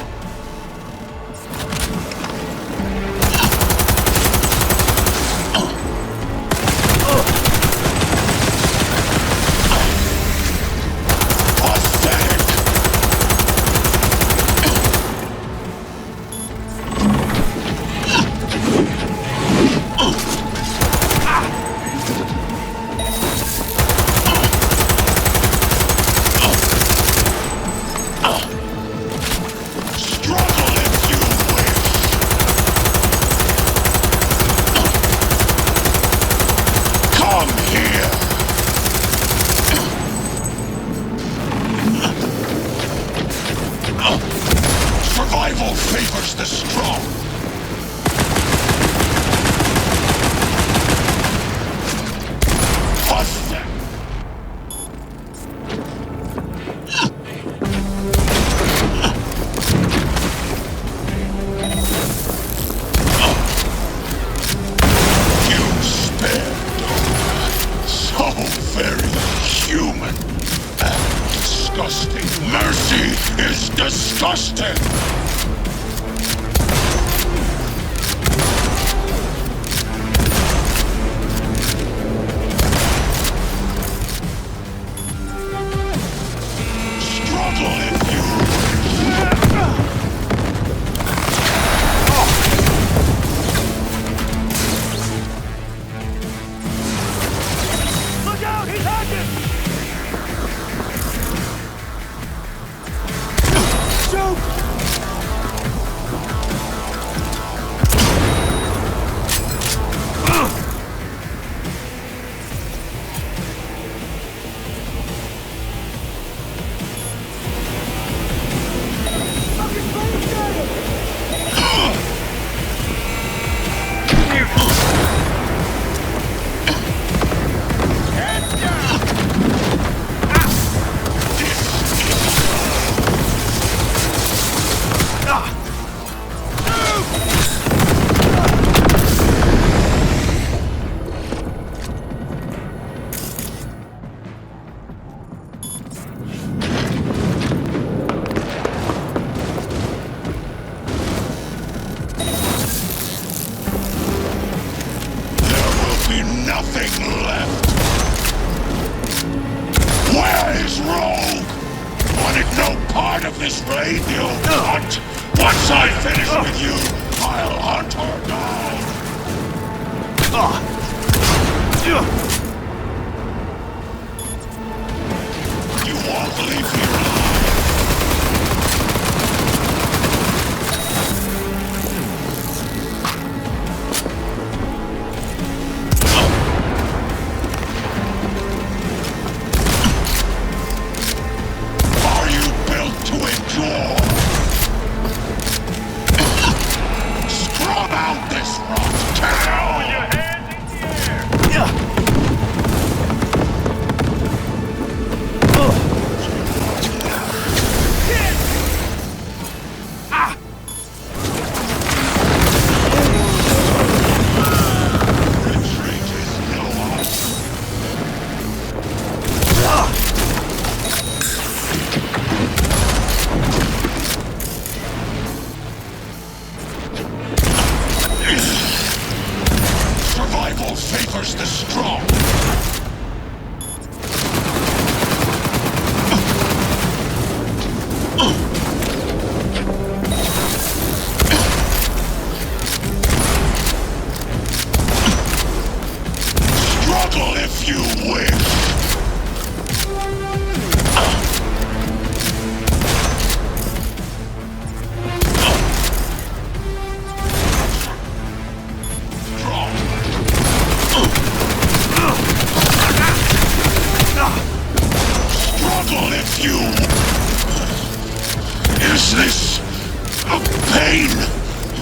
Survival favors the strong. You spared so very human and disgusting. Mercy is disgusting. Nothing left. Where is Rogue? Wanted no part of this raid, you cunt. Once I finish with you, I'll hunt her down. You won't leave me alive. Scrub out this rot town! Throw your hands in the air! Favors the strong. Struggle if you wish. Is this a pain?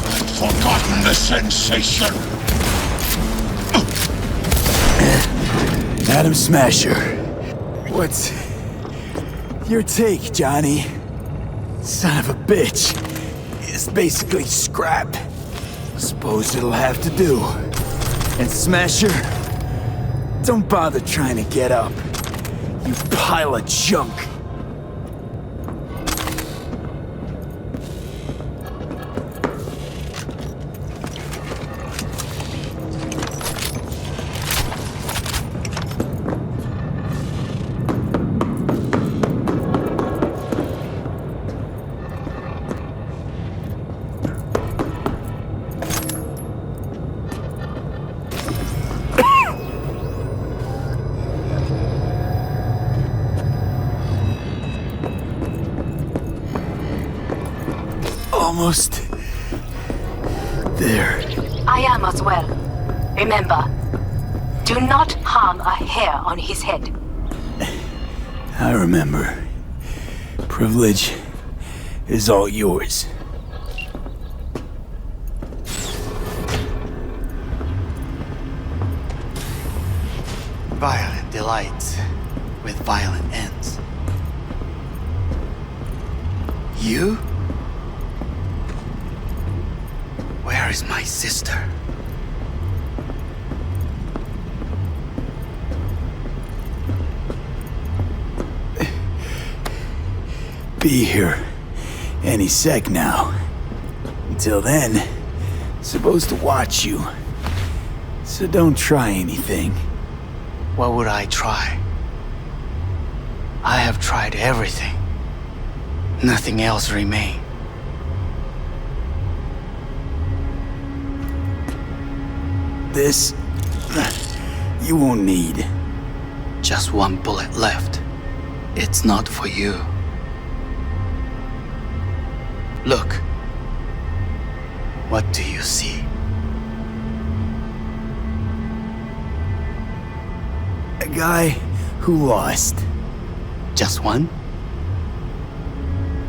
I've forgotten the sensation. Atom Smasher. What's your take, Johnny? Son of a bitch. It's basically scrap. Suppose it'll have to do. And Smasher, don't bother trying to get up. You pile of junk. almost there. I am as well. Remember, do not harm a hair on his head. I remember. Privilege is all yours. Violent delights with violent ends. You? Where is my sister? Be here any sec now. Until then, supposed to watch you. So don't try anything. What would I try? I have tried everything. Nothing else remains. This... you won't need. Just one bullet left. It's not for you. Look. What do you see? A guy who lost. Just one?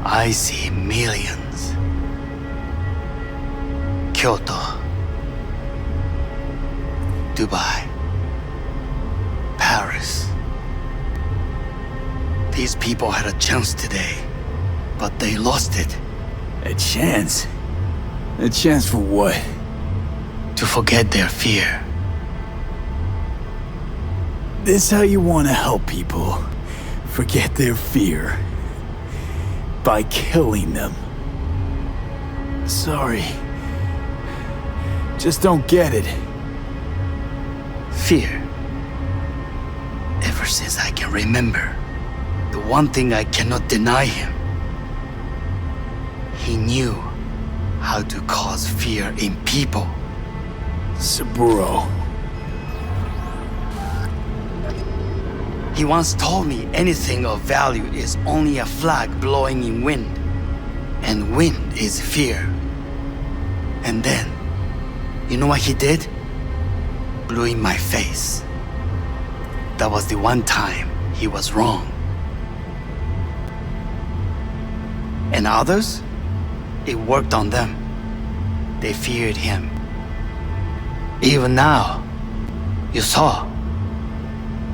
I see millions. Kyoto. Dubai. Paris. These people had a chance today, but they lost it. A chance? A chance for what? To forget their fear. This how you want to help people forget their fear? By killing them. Sorry. Just don't get it. Fear. Ever since I can remember, the one thing I cannot deny him. He knew how to cause fear in people. Saburo. He once told me anything of value is only a flag blowing in wind. And wind is fear. And then, you know what he did? Blew in my face. That was the one time he was wrong. And others? It worked on them. They feared him. Even now, you saw.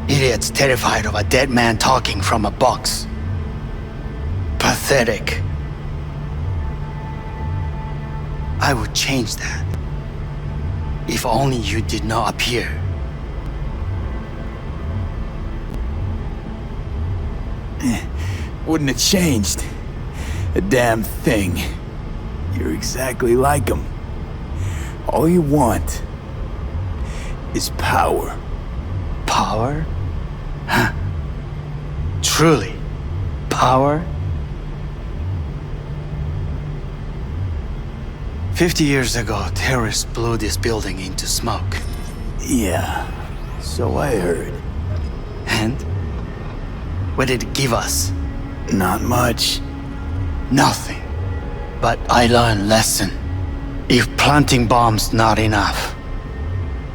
Idiots terrified of a dead man talking from a box. Pathetic. I would change that. If only you did not appear. Wouldn't have changed a damn thing. You're exactly like him. All you want is power. Power? Huh. Truly, power? 50 years ago, terrorists blew this building into smoke. Yeah, so I heard. And? What did it give us? Not much. Nothing. But I learned lesson. If planting bombs not enough,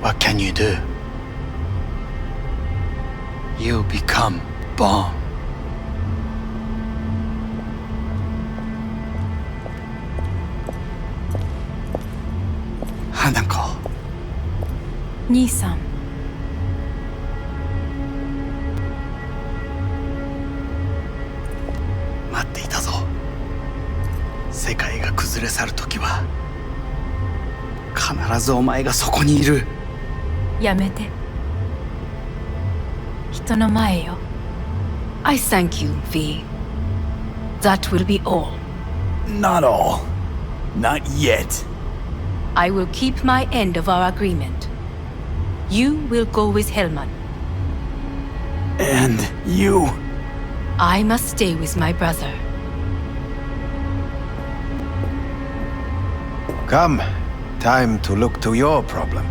what can you do? You become bomb. Hanako. 兄さん。待っていたぞ。世界が崩れ去る時は必ずお前がそこにいる。やめて。人の前よ。I thank you, V. That will be all. Not all. Not yet. I will keep my end of our agreement. You will go with Hellman. And you? I must stay with my brother. Come. Time to look to your problem.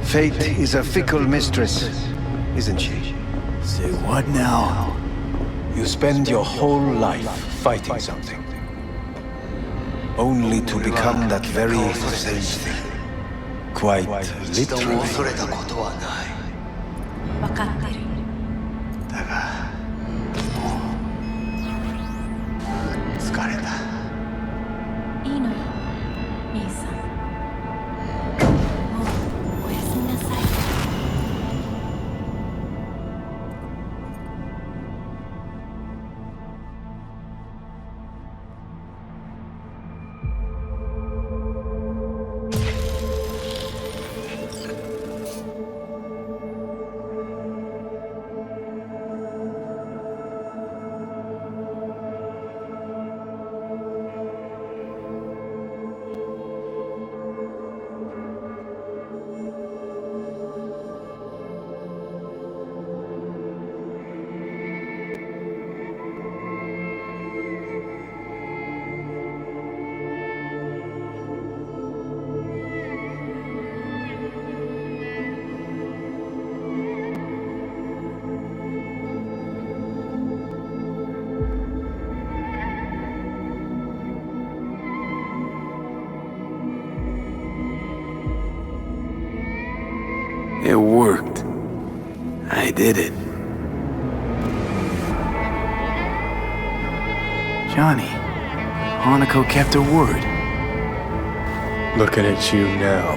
Fate is a fickle mistress, isn't she? Say what now? You spend your whole life fighting something, only to become that very same thing. Quite literally. 恐れたことはない。分かってる。だが、もう疲れた。いいのよ、兄さん。もうおやすみなさい。It worked. I did it. Johnny, Hanako kept her word. Looking at you now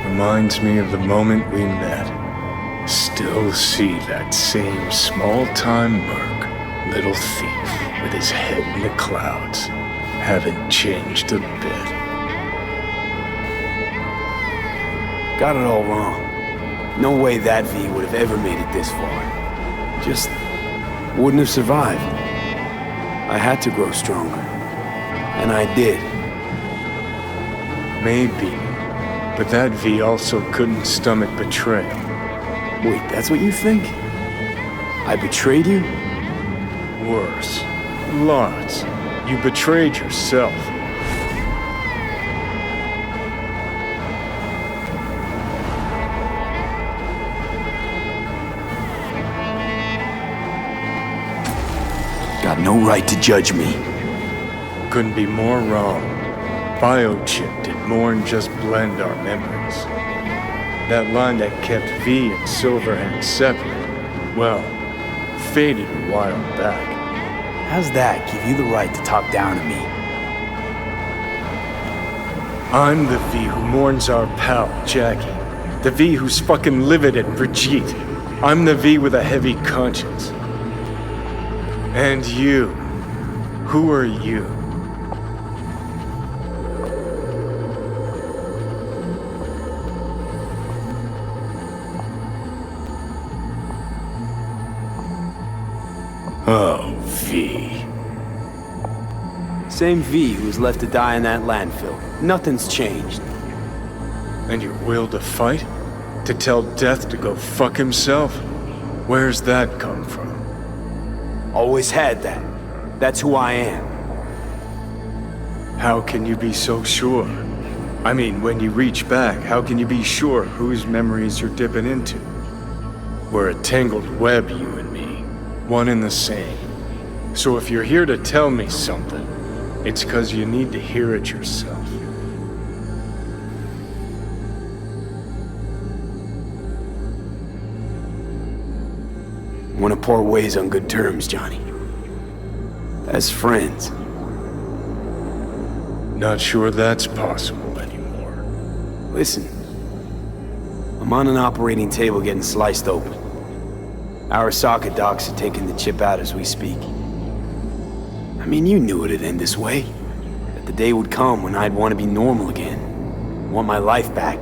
reminds me of the moment we met. Still see that same small-time merc, little thief with his head in the clouds. Haven't changed a bit. Got it all wrong. No way that V would have ever made it this far. Just wouldn't have survived. I had to grow stronger. And I did. Maybe. But that V also couldn't stomach betrayal. Wait, that's what you think? I betrayed you? Worse. Lots. You betrayed yourself. Got no right to judge me. Couldn't be more wrong. Biochip did more than just blend our memories. That line that kept V and Silverhand separate, well, faded a while back. How's that give you the right to talk down to me? I'm the V who mourns our pal, Jackie. The V who's fucking livid at Brigitte. I'm the V with a heavy conscience. And you. Who are you? Oh, V. Same V who was left to die in that landfill. Nothing's changed. And your will to fight? To tell Death to go fuck himself? Where's that come from? Always had that. That's who I am. How can you be so sure? I mean, when you reach back, how can you be sure whose memories you're dipping into? We're a tangled web, you and me. One and the same. So if you're here to tell me something, it's 'cause you need to hear it yourself. Want to part ways on good terms, Johnny. As friends. Not sure that's possible anymore. Listen. I'm on an operating table getting sliced open. Arasaka docs are taking the chip out as we speak. I mean, you knew it'd end this way. That the day would come when I'd want to be normal again. Want my life back.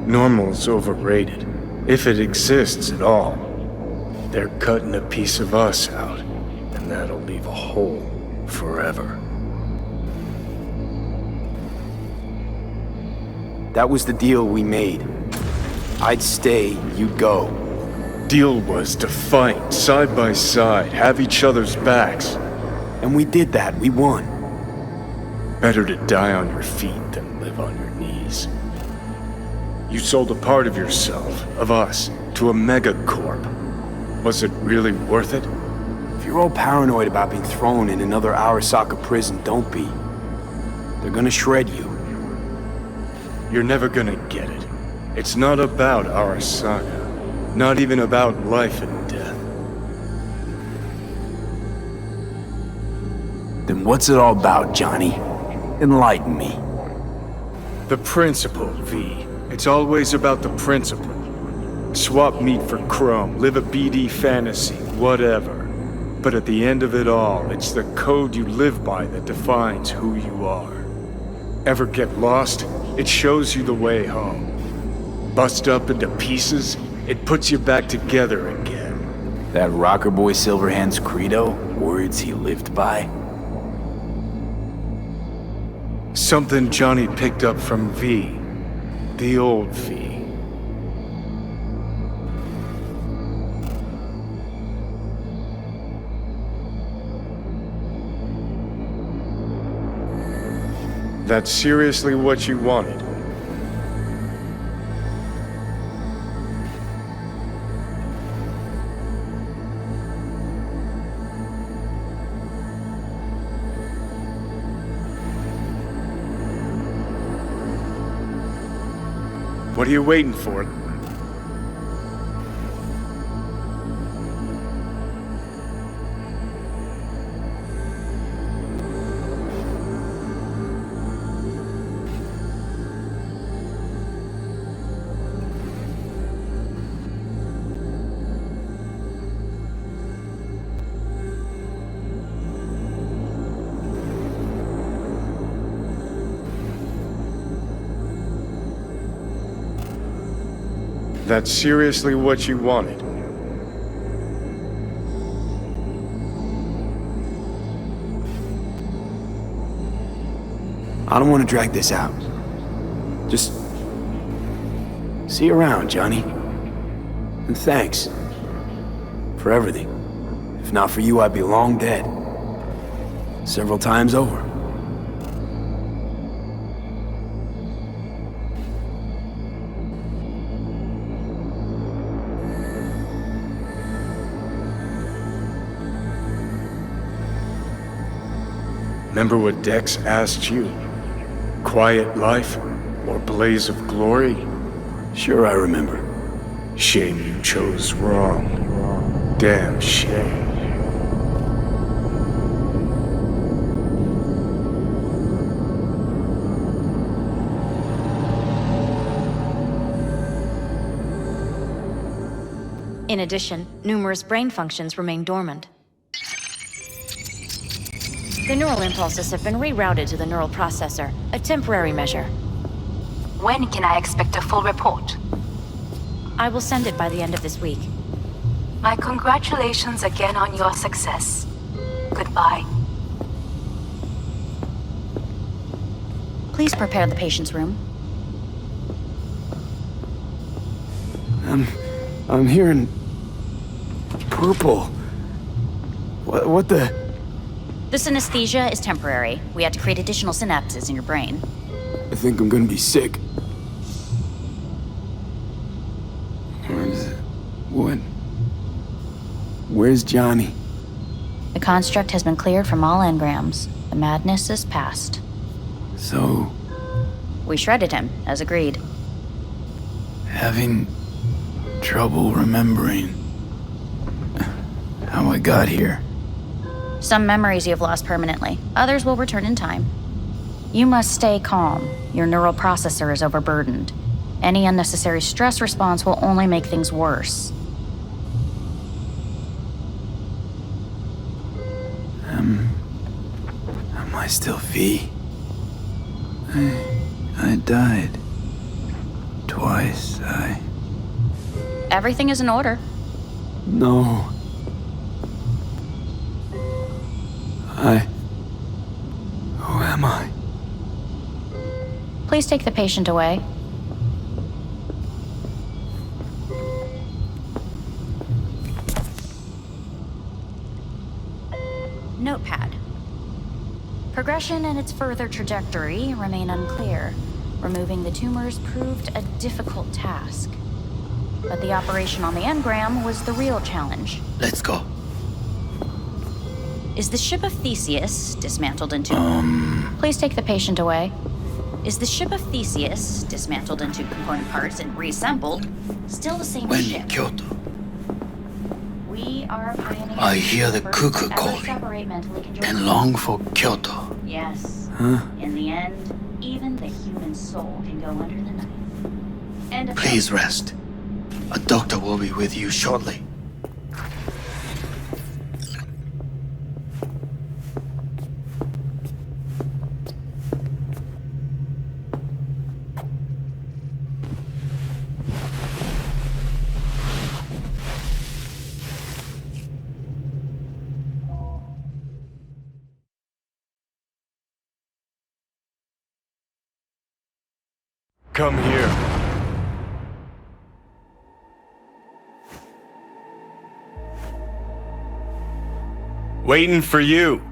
Normal's overrated. If it exists at all. They're cutting a piece of us out, and that'll leave a hole forever. That was the deal we made. I'd stay, you'd go. Deal was to fight, side by side, have each other's backs. And we did that, we won. Better to die on your feet than live on your knees. You sold a part of yourself, of us, to a megacorp. Was it really worth it? If you're all paranoid about being thrown in another Arasaka prison, don't be. They're gonna shred you. You're never gonna get it. It's not about Arasaka. Not even about life and death. Then what's it all about, Johnny? Enlighten me. The principle, V. It's always about the principle. Swap meat for chrome, live a BD fantasy, whatever. But at the end of it all, it's the code you live by that defines who you are. Ever get lost? It shows you the way home. Bust up into pieces, it puts you back together again. That rocker boy Silverhand's credo? Words he lived by? Something Johnny picked up from V. The old V. That's seriously what you wanted? What are you waiting for? That's seriously what you wanted? I don't want to drag this out. Just... see you around, Johnny. And thanks. For everything. If not for you, I'd be long dead. Several times over. Remember what Dex asked you? Quiet life or blaze of glory? Sure I remember. Shame you chose wrong. Damn shame. In addition, numerous brain functions remain dormant. The neural impulses have been rerouted to the neural processor, a temporary measure. When can I expect a full report? I will send it by the end of this week. My congratulations again on your success. Goodbye. Please prepare the patient's room. I'm hearing... purple. What the... The synesthesia is temporary. We had to create additional synapses in your brain. I think I'm gonna be sick. Where's Johnny? The construct has been cleared from all engrams. The madness is past. So... we shredded him, as agreed. having trouble remembering how I got here. Some memories you have lost permanently. Others will return in time. You must stay calm. Your neural processor is overburdened. Any unnecessary stress response will only make things worse. Am I still V? I died. Twice, Everything is in order. No. Who am I? Please take the patient away. Notepad. Progression and its further trajectory remain unclear. Removing the tumors proved a difficult task. But the operation on the engram was the real challenge. Let's go. Is the ship of Theseus dismantled into... Please take the patient away. Is the ship of Theseus, dismantled into component parts and reassembled, still the same When ship? in Kyoto, We are pioneers. I hear the first cuckoo ever calling separate mentally conjoined and long for Kyoto. Yes. Huh? In the end, even the human soul can go under the knife. End of Please rest. A doctor will be with you shortly. Come here. Waiting for you.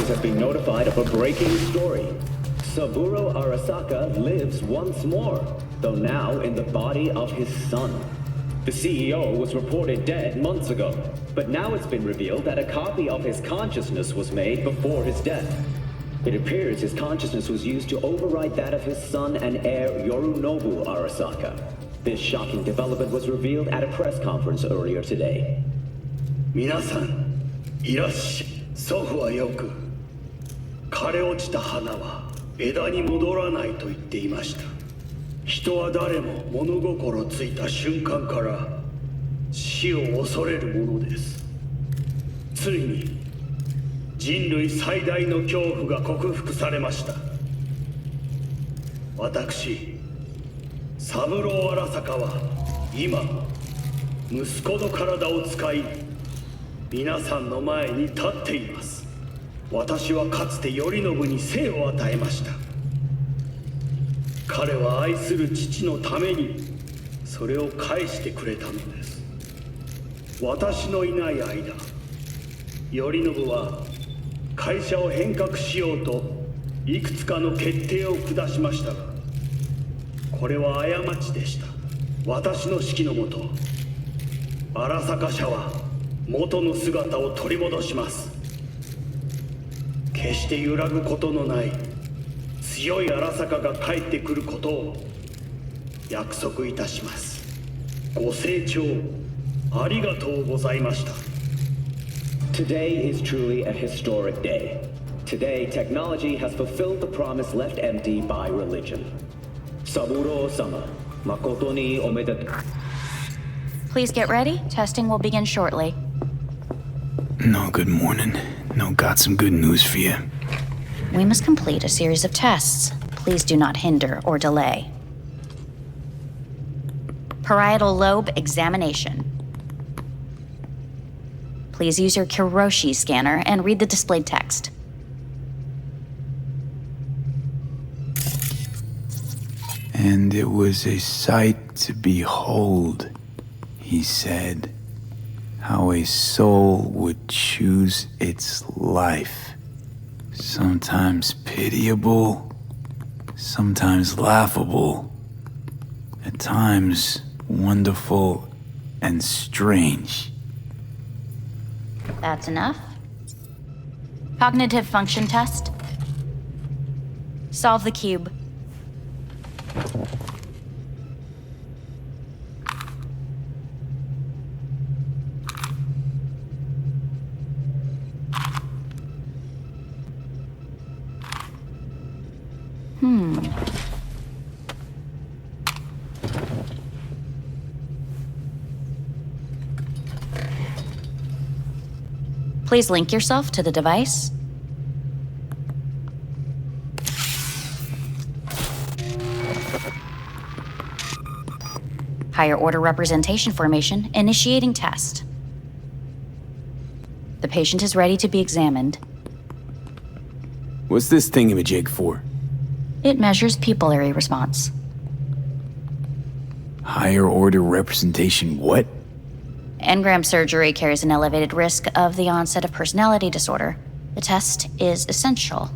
Have been notified of a breaking story. Saburo Arasaka lives once more, though now in the body of his son. The CEO was reported dead months ago, but now it's been revealed that a copy of his consciousness was made before his death. It appears his consciousness was used to override that of his son and heir Yorinobu Arasaka. This shocking development was revealed at a press conference earlier today. 皆さん、いらっしゃい。祖父はよく枯れ落ちた花は枝に戻らないと言っていました。人は誰も物心ついた瞬間から死を恐れるものです。ついに人類最大の恐怖が克服されました。私、三郎荒坂は今息子の体を使い皆さんの前に立っています。私はかつて頼信に生を与えました。彼は愛する父のためにそれを返してくれたのです。私のいない間、頼信は会社を変革しようといくつかの決定を下しましたが、これは過ちでした。私の指揮のもと、荒坂社は元の姿を取り戻します。決して揺らぐことのない強い荒坂が帰ってくることを約束いたします。ご清聴ありがとうございました。 Today is truly a historic day. Today, technology has fulfilled the promise left empty by religion. Saburo-sama, makoto ni omedetou. Please get ready. Testing will begin shortly. No, good morning. No, got some good news for you. We must complete a series of tests. Please do not hinder or delay. Parietal lobe examination. Please use your Kiroshi scanner and read the displayed text. And it was a sight to behold, he said, how a soul would choose its life. Sometimes pitiable, sometimes laughable, at times wonderful and strange. That's enough. Cognitive function test. Solve the cube. Please link yourself to the device. Higher order representation formation, initiating test. The patient is ready to be examined. What's this thingamajig for? It measures pupillary response. Higher order representation what? Engram surgery carries an elevated risk of the onset of personality disorder. The test is essential.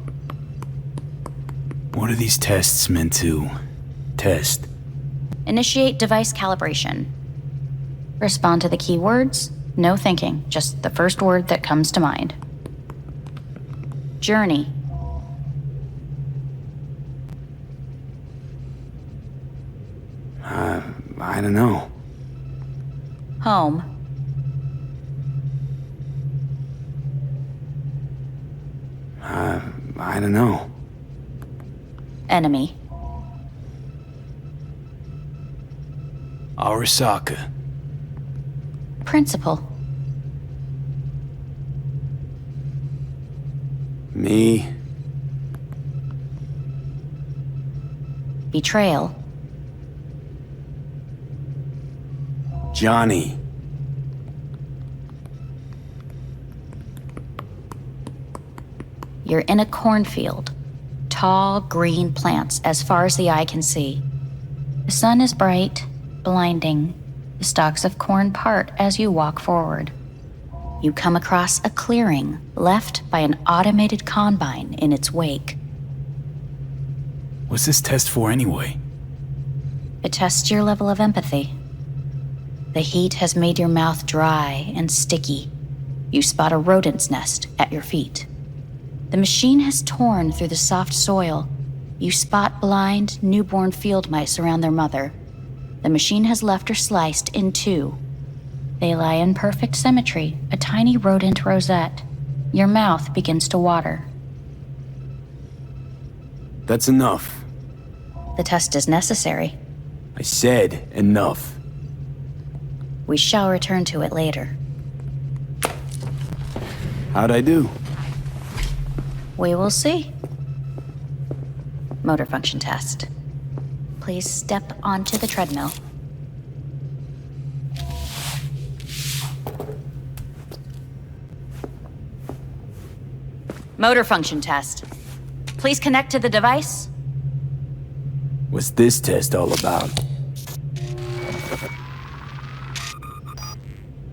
What are these tests meant to test? Initiate device calibration. Respond to the keywords. No thinking, just the first word that comes to mind. Journey. I don't know. Home. I don't know. Enemy. Arasaka. Principal. Me. Betrayal. Johnny. You're in a cornfield. Tall, green plants as far as the eye can see. The sun is bright, blinding. The stalks of corn part as you walk forward. You come across a clearing left by an automated combine in its wake. What's this test for anyway? It tests your level of empathy. The heat has made your mouth dry and sticky. You spot a rodent's nest at your feet. The machine has torn through the soft soil. You spot blind, newborn field mice around their mother. The machine has left her sliced in two. They lie in perfect symmetry, a tiny rodent rosette. Your mouth begins to water. That's enough. The test is necessary. I said enough. We shall return to it later. How'd I do? We will see. Motor function test. Please step onto the treadmill. Motor function test. Please connect to the device. What's this test all about?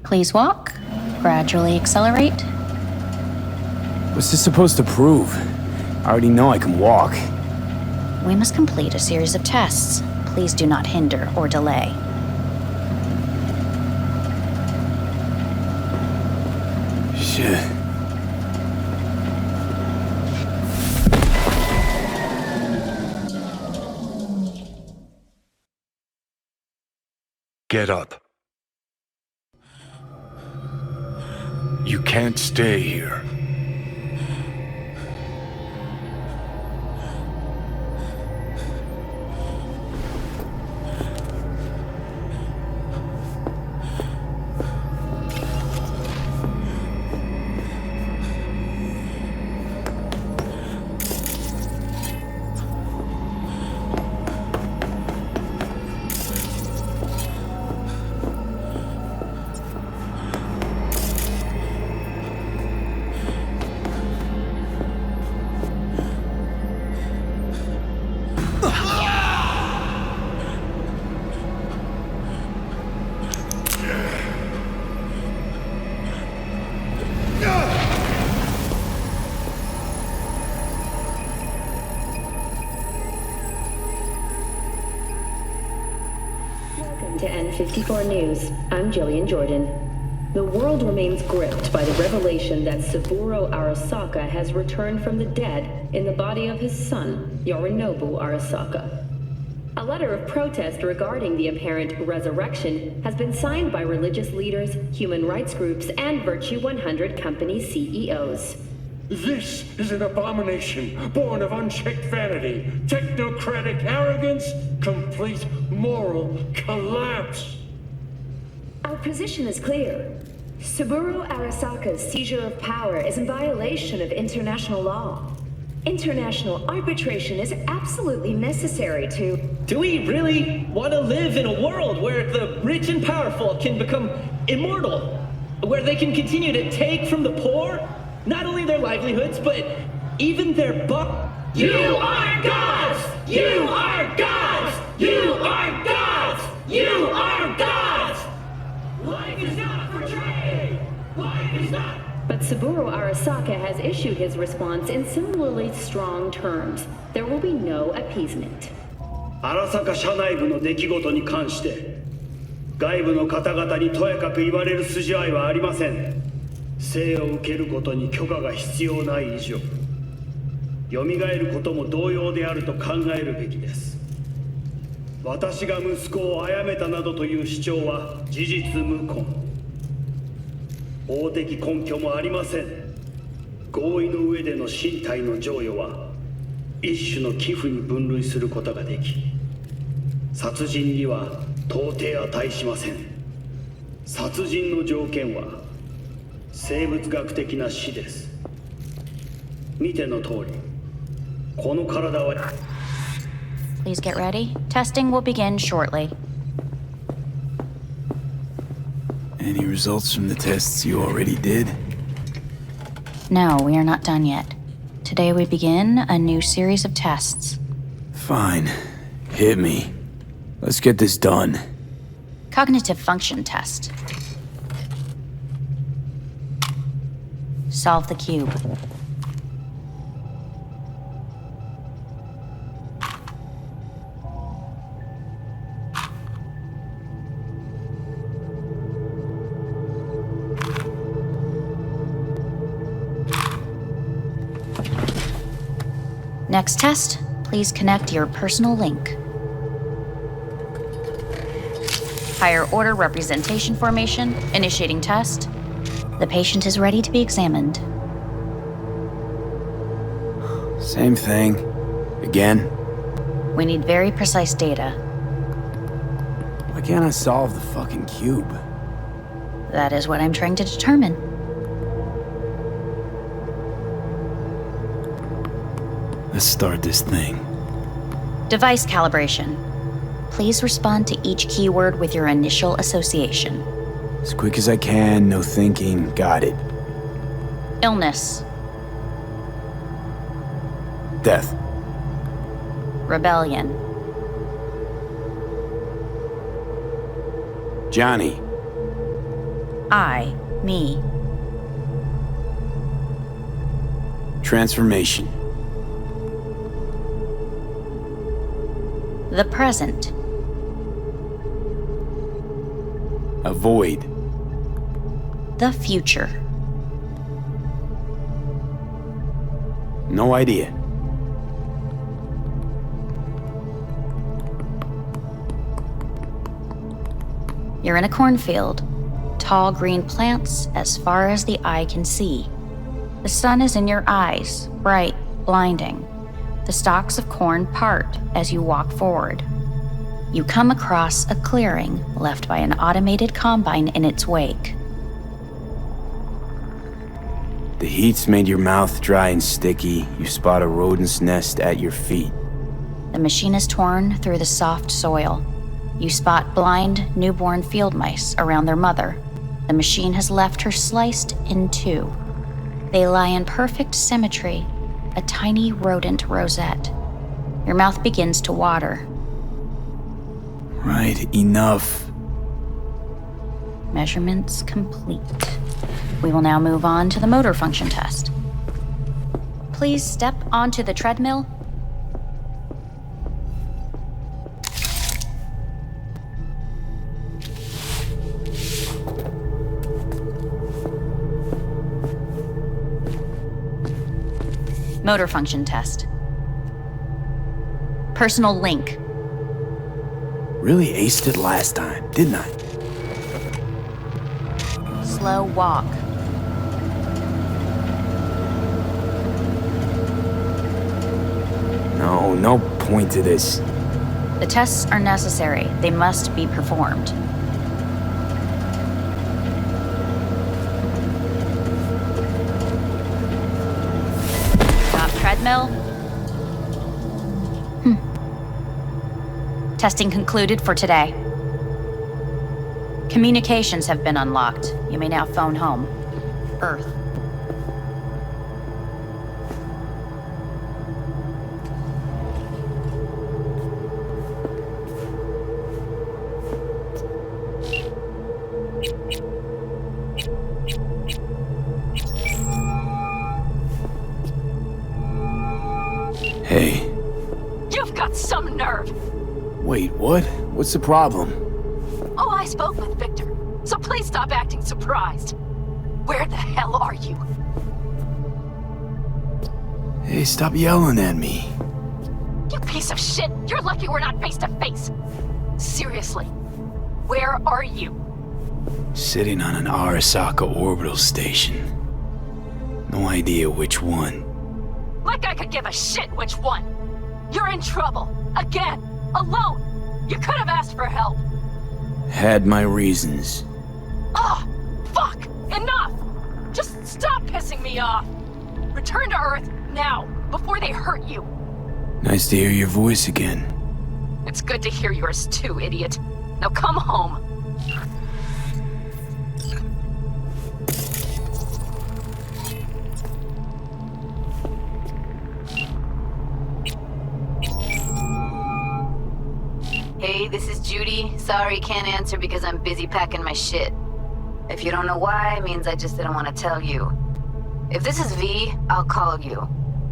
Please walk. Gradually accelerate. What's this supposed to prove? I already know I can walk. We must complete a series of tests. Please do not hinder or delay. Shit. Get up. You can't stay here. To N54 News, I'm Jillian Jordan. The world remains gripped by the revelation that Saburo Arasaka has returned from the dead in the body of his son, Yorinobu Arasaka. A letter of protest regarding the apparent resurrection has been signed by religious leaders, human rights groups, and Virtue 100 company CEOs. This is an abomination born of unchecked vanity, technocratic arrogance, complete moral collapse. Our position is clear. Saburo Arasaka's seizure of power is in violation of international law. International arbitration is absolutely necessary to... Do we really want to live in a world where the rich and powerful can become immortal? Where they can continue to take from the poor, not only their livelihoods, but even their You are gods! You are gods! You are gods! You are gods! Life is not for trade! Life is not... But Saburo Arasaka has issued his response in similarly strong terms. There will be no appeasement. 荒坂社内部の出来事に関して外部の方々にとやかく言われる筋合いはありません。生を受けることに許可が必要ない以上蘇ることも同様であると考えるべきです。私が息子を殺めたなどという主張は事実無根。法的根拠もありません。合意の上での身体の贈与は一種の寄付に分類することができ、殺人には到底値しません。殺人の条件は生物学的な死です。見ての通り、この体は Please get ready. Testing will begin shortly. Any results from the tests you already did? No, we are not done yet. Today we begin a new series of tests. Fine. Hit me. Let's get this done. Cognitive function test. Solve the cube. Next test, please connect your personal link. Higher order representation formation, initiating test. The patient is ready to be examined. Same thing. Again? We need very precise data. Why can't I solve the fucking cube? That is what I'm trying to determine. Let's start this thing. Device calibration. Please respond to each keyword with your initial association. As quick as I can, no thinking. Got it. Illness. Death. Rebellion. Johnny. I. Me. Transformation. The present. Avoid. The future. No idea. You're in a cornfield. Tall green plants as far as the eye can see. The sun is in your eyes, bright, blinding. The stalks of corn part as you walk forward. You come across a clearing left by an automated combine in its wake. The heat's made your mouth dry and sticky. You spot a rodent's nest at your feet. The machine is torn through the soft soil. You spot blind, newborn field mice around their mother. The machine has left her sliced in two. They lie in perfect symmetry, a tiny rodent rosette. Your mouth begins to water. Right, enough. Measurements complete. We will now move on to the motor function test. Please step onto the treadmill. Motor function test. Personal link. Really aced it last time, didn't I? Slow walk. No point to this. The tests are necessary. They must be performed. Stop treadmill. Testing concluded for today. Communications have been unlocked. You may now phone home. Earth. Hey. You've got some nerve! Wait, what? What's the problem? Oh, I spoke with Victor, so please stop acting surprised. Where the hell are you? Hey, stop yelling at me. You piece of shit! You're lucky we're not face to face! Seriously, where are you? Sitting on an Arasaka orbital station. No idea which one. Like I could give a shit which one! You're in trouble! Again! Alone! You could have asked for help! Had my reasons. Ugh! Fuck! Enough! Just stop pissing me off! Return to Earth, now, before they hurt you! Nice to hear your voice again. It's good to hear yours too, idiot. Now come home! Hey, this is Judy. Sorry, can't answer because I'm busy packing my shit. If you don't know why, it means I just didn't want to tell you. If this is V, I'll call you.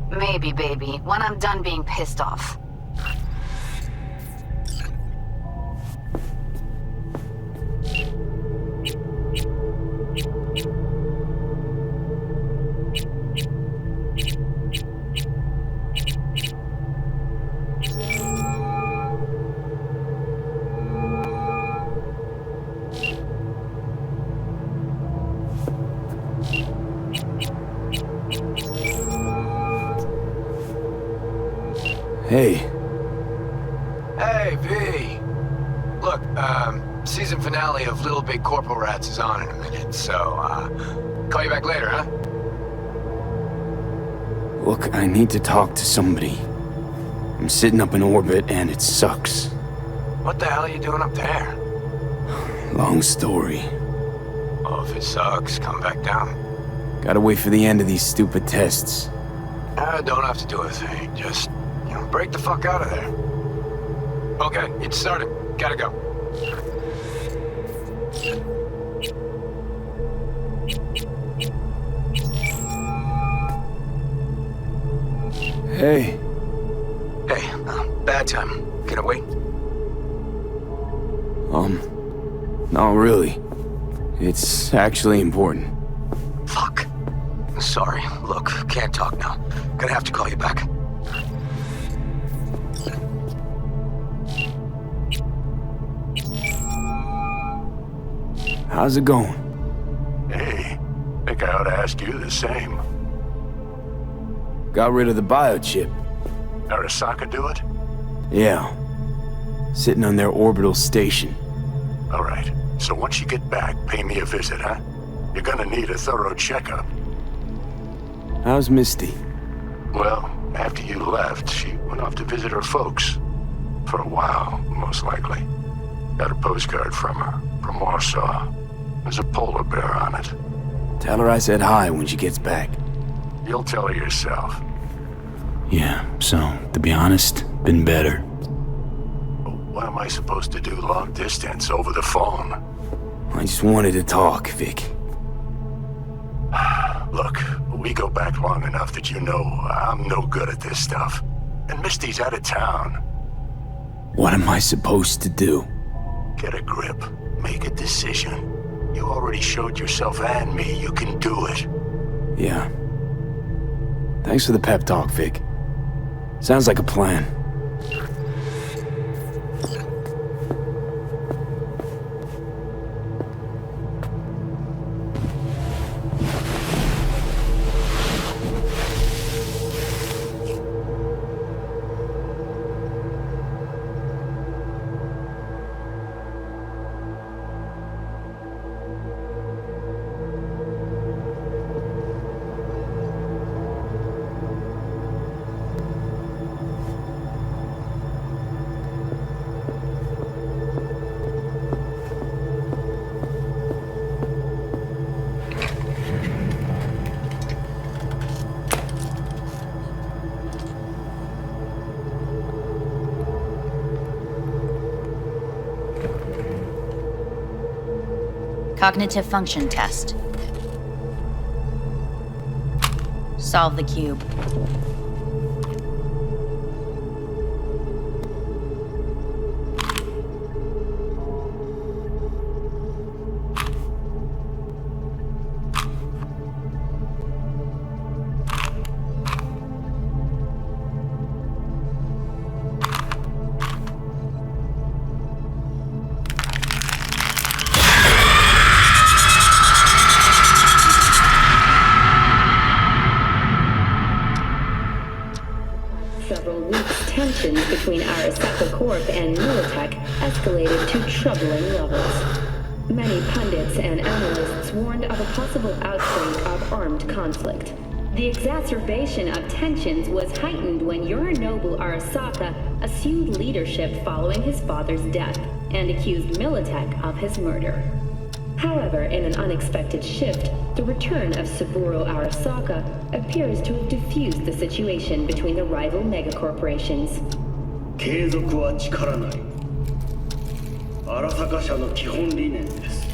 Maybe, baby, when I'm done being pissed off. Hey. Hey, V. Look, season finale of Little Big Corporal Rats is on in a minute, so, call you back later, huh? Look, I need to talk to somebody. I'm sitting up in orbit and it sucks. What the hell are you doing up there? Long story. Well, if it sucks, come back down. Gotta wait for the end of these stupid tests. Don't have to do a thing, just, break the fuck out of there. Okay, it's started. Gotta go. Hey. Hey, bad time. Can I wait? Not really. It's actually important. Fuck. Sorry. Look, can't talk now. Gonna have to call you back. How's it going? Hey, think I ought to ask you the same. Got rid of the biochip. Arasaka do it? Yeah. Sitting on their orbital station. All right. So once you get back, pay me a visit, huh? You're gonna need a thorough checkup. How's Misty? Well, after you left, she went off to visit her folks. For a while, most likely. Got a postcard from her, from Warsaw. There's a polar bear on it. Tell her I said hi when she gets back. You'll tell her yourself. Yeah, so, to be honest, been better. What am I supposed to do long distance over the phone? I just wanted to talk, Vic. Look, we go back long enough that you know I'm no good at this stuff. And Misty's out of town. What am I supposed to do? Get a grip. Make a decision. You already showed yourself and me you can do it. Yeah. Thanks for the pep talk, Vic. Sounds like a plan. Cognitive function test. Solve the cube. Several weeks, tensions between Arasaka Corp and Militech escalated to troubling levels. Many pundits and analysts warned of a possible outbreak of armed conflict. The exacerbation of tensions was heightened when Yorinobu Arasaka assumed leadership following his father's death and accused Militech of his murder. However, in an unexpected shift, the return of Saburo Arasaka appears to have diffused the situation between the rival megacorporations. 継続は力なり。荒坂社の基本理念です。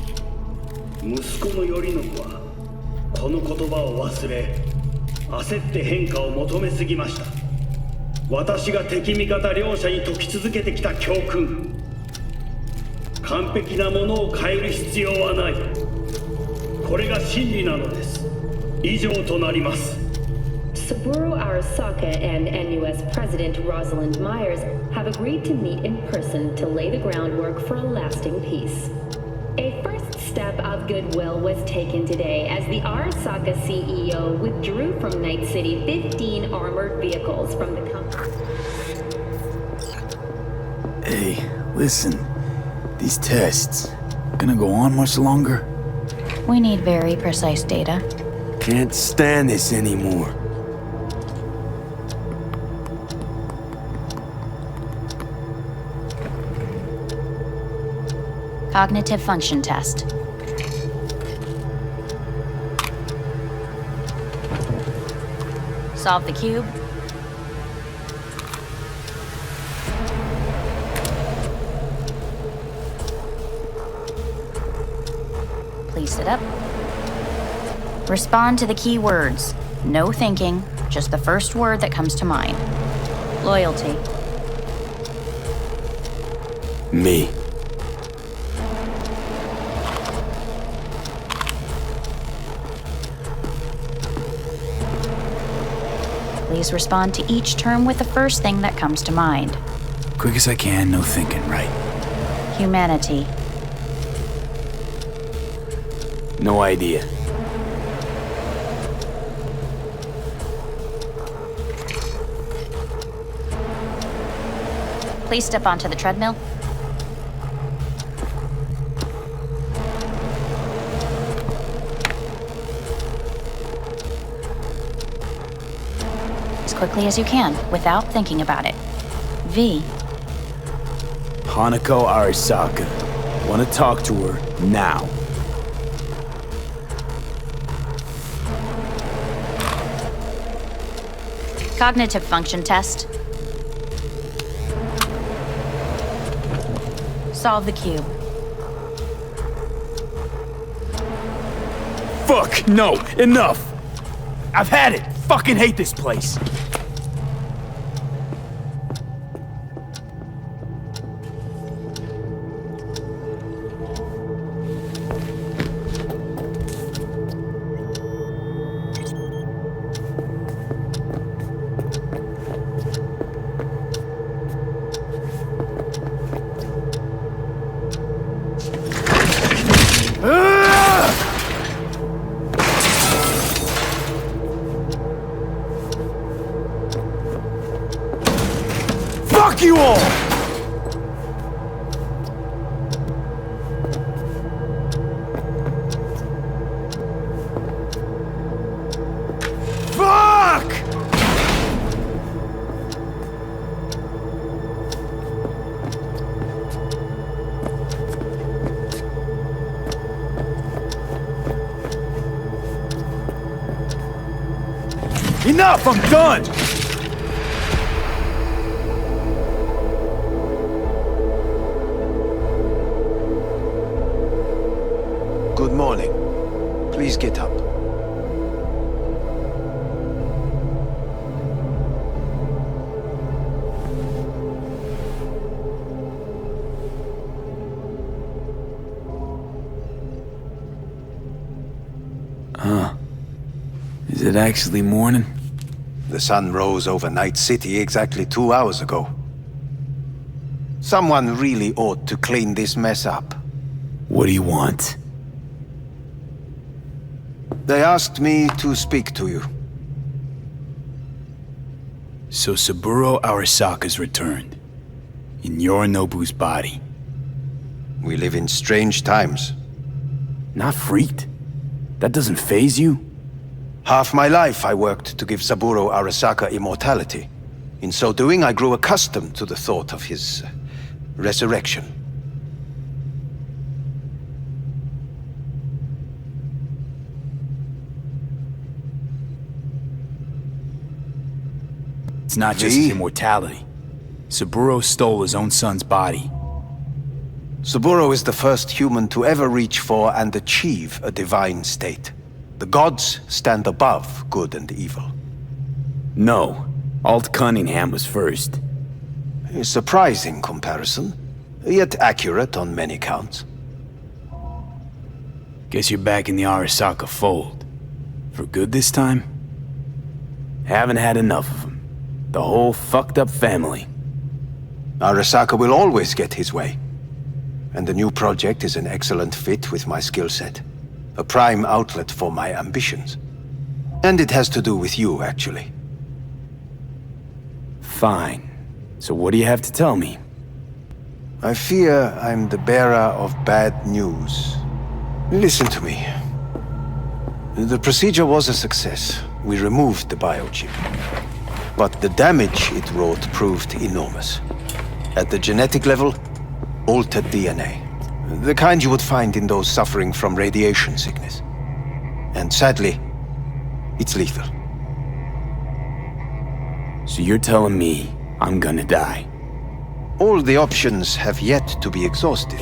息子の頼信はこの言葉を忘れ、焦って変化を求めすぎました。私が敵味方両者に説き続けてきた教訓。完璧なものを変える必要はない。これが真理なのです。以上となります。Saburo Arasaka and NUS President Rosalind Myers have agreed to meet in person to lay the groundwork for a lasting peace. A first step of goodwill was taken today as the Arasaka CEO withdrew from Night City 15 armored vehicles from the company. Hey, listen. These tests, gonna go on much longer? We need very precise data. Can't stand this anymore. Cognitive function test. Solve the cube. Please sit up. Respond to the key words. No thinking, just the first word that comes to mind. Loyalty. Me. Please respond to each term with the first thing that comes to mind. Quick as I can, no thinking, right? Humanity. No idea. Please step onto the treadmill. As quickly as you can, without thinking about it. V. Hanako Arasaka. Want to talk to her now. Cognitive function test. Solve the cube. Fuck, no, enough! I've had it! Fucking hate this place! Fuck you all! Fuck! Enough! I'm done! Good morning. Please get up. Huh. Is it actually morning? The sun rose over Night City exactly 2 hours ago. Someone really ought to clean this mess up. What do you want? They asked me to speak to you. So Saburo Arasaka's returned. In Yorinobu's body. We live in strange times. Not freaked? That doesn't faze you? Half my life I worked to give Saburo Arasaka immortality. In so doing, I grew accustomed to the thought of his resurrection. It's not just his immortality. Saburo stole his own son's body. Saburo is the first human to ever reach for and achieve a divine state. The gods stand above good and evil. No, Alt Cunningham was first. A surprising comparison, yet accurate on many counts. Guess you're back in the Arasaka fold. For good this time? Haven't had enough of them. The whole fucked up family. Arasaka will always get his way. And the new project is an excellent fit with my skill set. A prime outlet for my ambitions. And it has to do with you, actually. Fine. So what do you have to tell me? I fear I'm the bearer of bad news. Listen to me. The procedure was a success. We removed the biochip. But the damage it wrought proved enormous. At the genetic level, altered DNA. The kind you would find in those suffering from radiation sickness. And sadly, it's lethal. So you're telling me I'm gonna die? All the options have yet to be exhausted.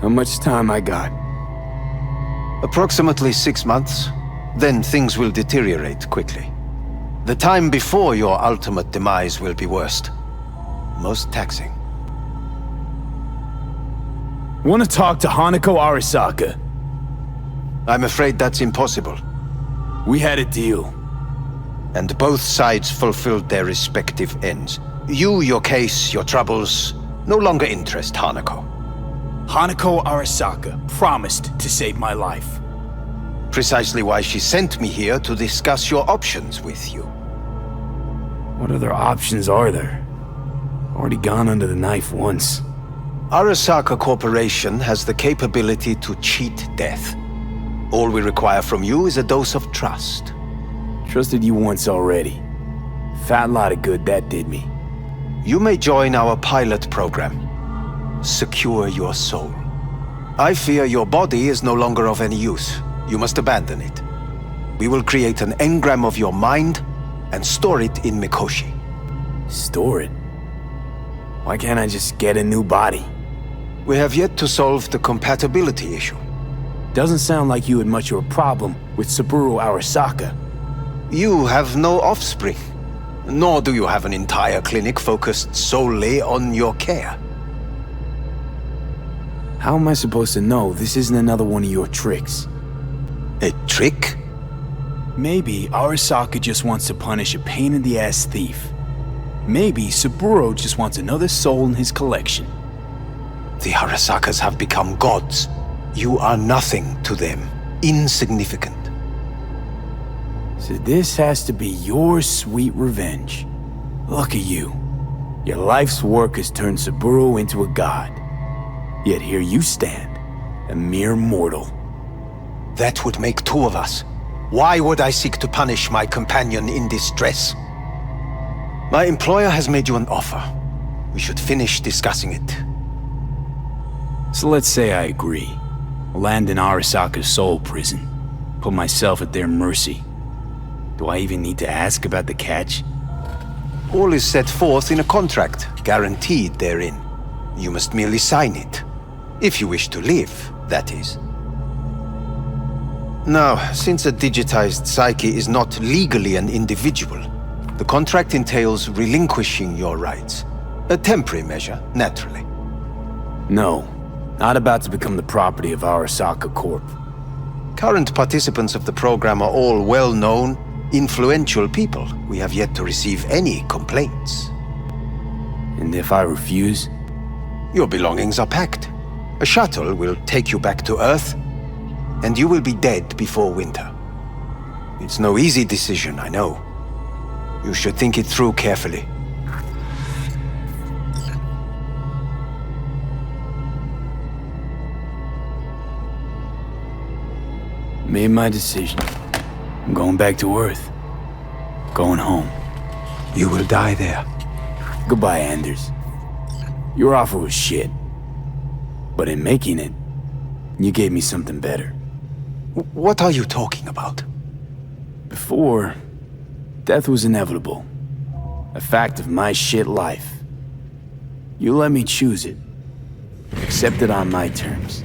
How much time I got? Approximately 6 months. Then things will deteriorate quickly. The time before your ultimate demise will be worst. Most taxing. Want to talk to Hanako Arasaka? I'm afraid that's impossible. We had a deal. And both sides fulfilled their respective ends. You, your case, your troubles, no longer interest Hanako. Hanako Arasaka promised to save my life. Precisely why she sent me here to discuss your options with you. What other options are there? Already gone under the knife once. Arasaka Corporation has the capability to cheat death. All we require from you is a dose of trust. Trusted you once already. Fat lot of good that did me. You may join our pilot program. Secure your soul. I fear your body is no longer of any use. You must abandon it. We will create an engram of your mind and store it in Mikushi. Store it? Why can't I just get a new body? We have yet to solve the compatibility issue. Doesn't sound like you had much of a problem with Saburo Arasaka. You have no offspring. Nor do you have an entire clinic focused solely on your care. How am I supposed to know this isn't another one of your tricks? A trick? Maybe Arasaka just wants to punish a pain-in-the-ass thief. Maybe Saburo just wants another soul in his collection. The Arasakas have become gods. You are nothing to them. Insignificant. So this has to be your sweet revenge. Look at you. Your life's work has turned Saburo into a god. Yet here you stand, a mere mortal. That would make two of us. Why would I seek to punish my companion in distress? My employer has made you an offer. We should finish discussing it. So let's say I agree. Land in Arasaka's soul prison. Put myself at their mercy. Do I even need to ask about the catch? All is set forth in a contract, guaranteed therein. You must merely sign it. If you wish to live, that is. Now, since a digitized psyche is not legally an individual, the contract entails relinquishing your rights. A temporary measure, naturally. No, not about to become the property of Arasaka Corp. Current participants of the program are all well-known, influential people. We have yet to receive any complaints. And if I refuse? Your belongings are packed. A shuttle will take you back to Earth, and you will be dead before winter. It's no easy decision, I know. You should think it through carefully. Made my decision. I'm going back to Earth. Going home. You will die there. Goodbye, Anders. Your offer was shit. But in making it, you gave me something better. What are you talking about? Before, death was inevitable. A fact of my shit life. You let me choose it. Accept it on my terms.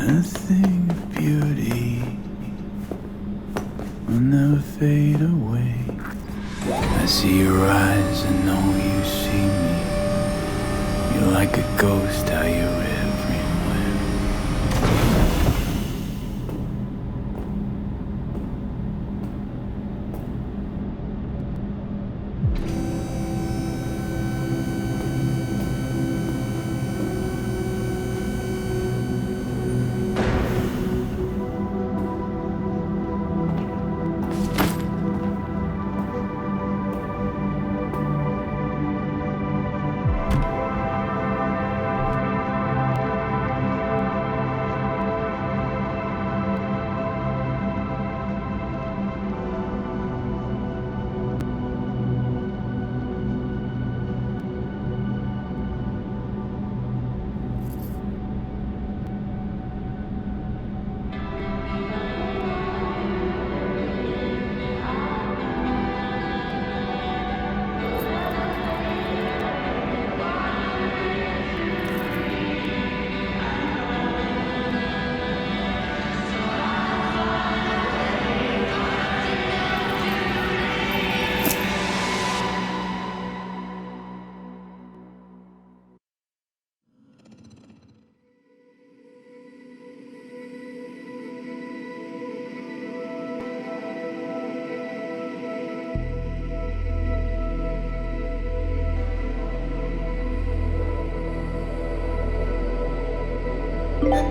A thing of beauty will never fade away. I see your eyes, I know you see me. You're like a ghost, how you're everywhere.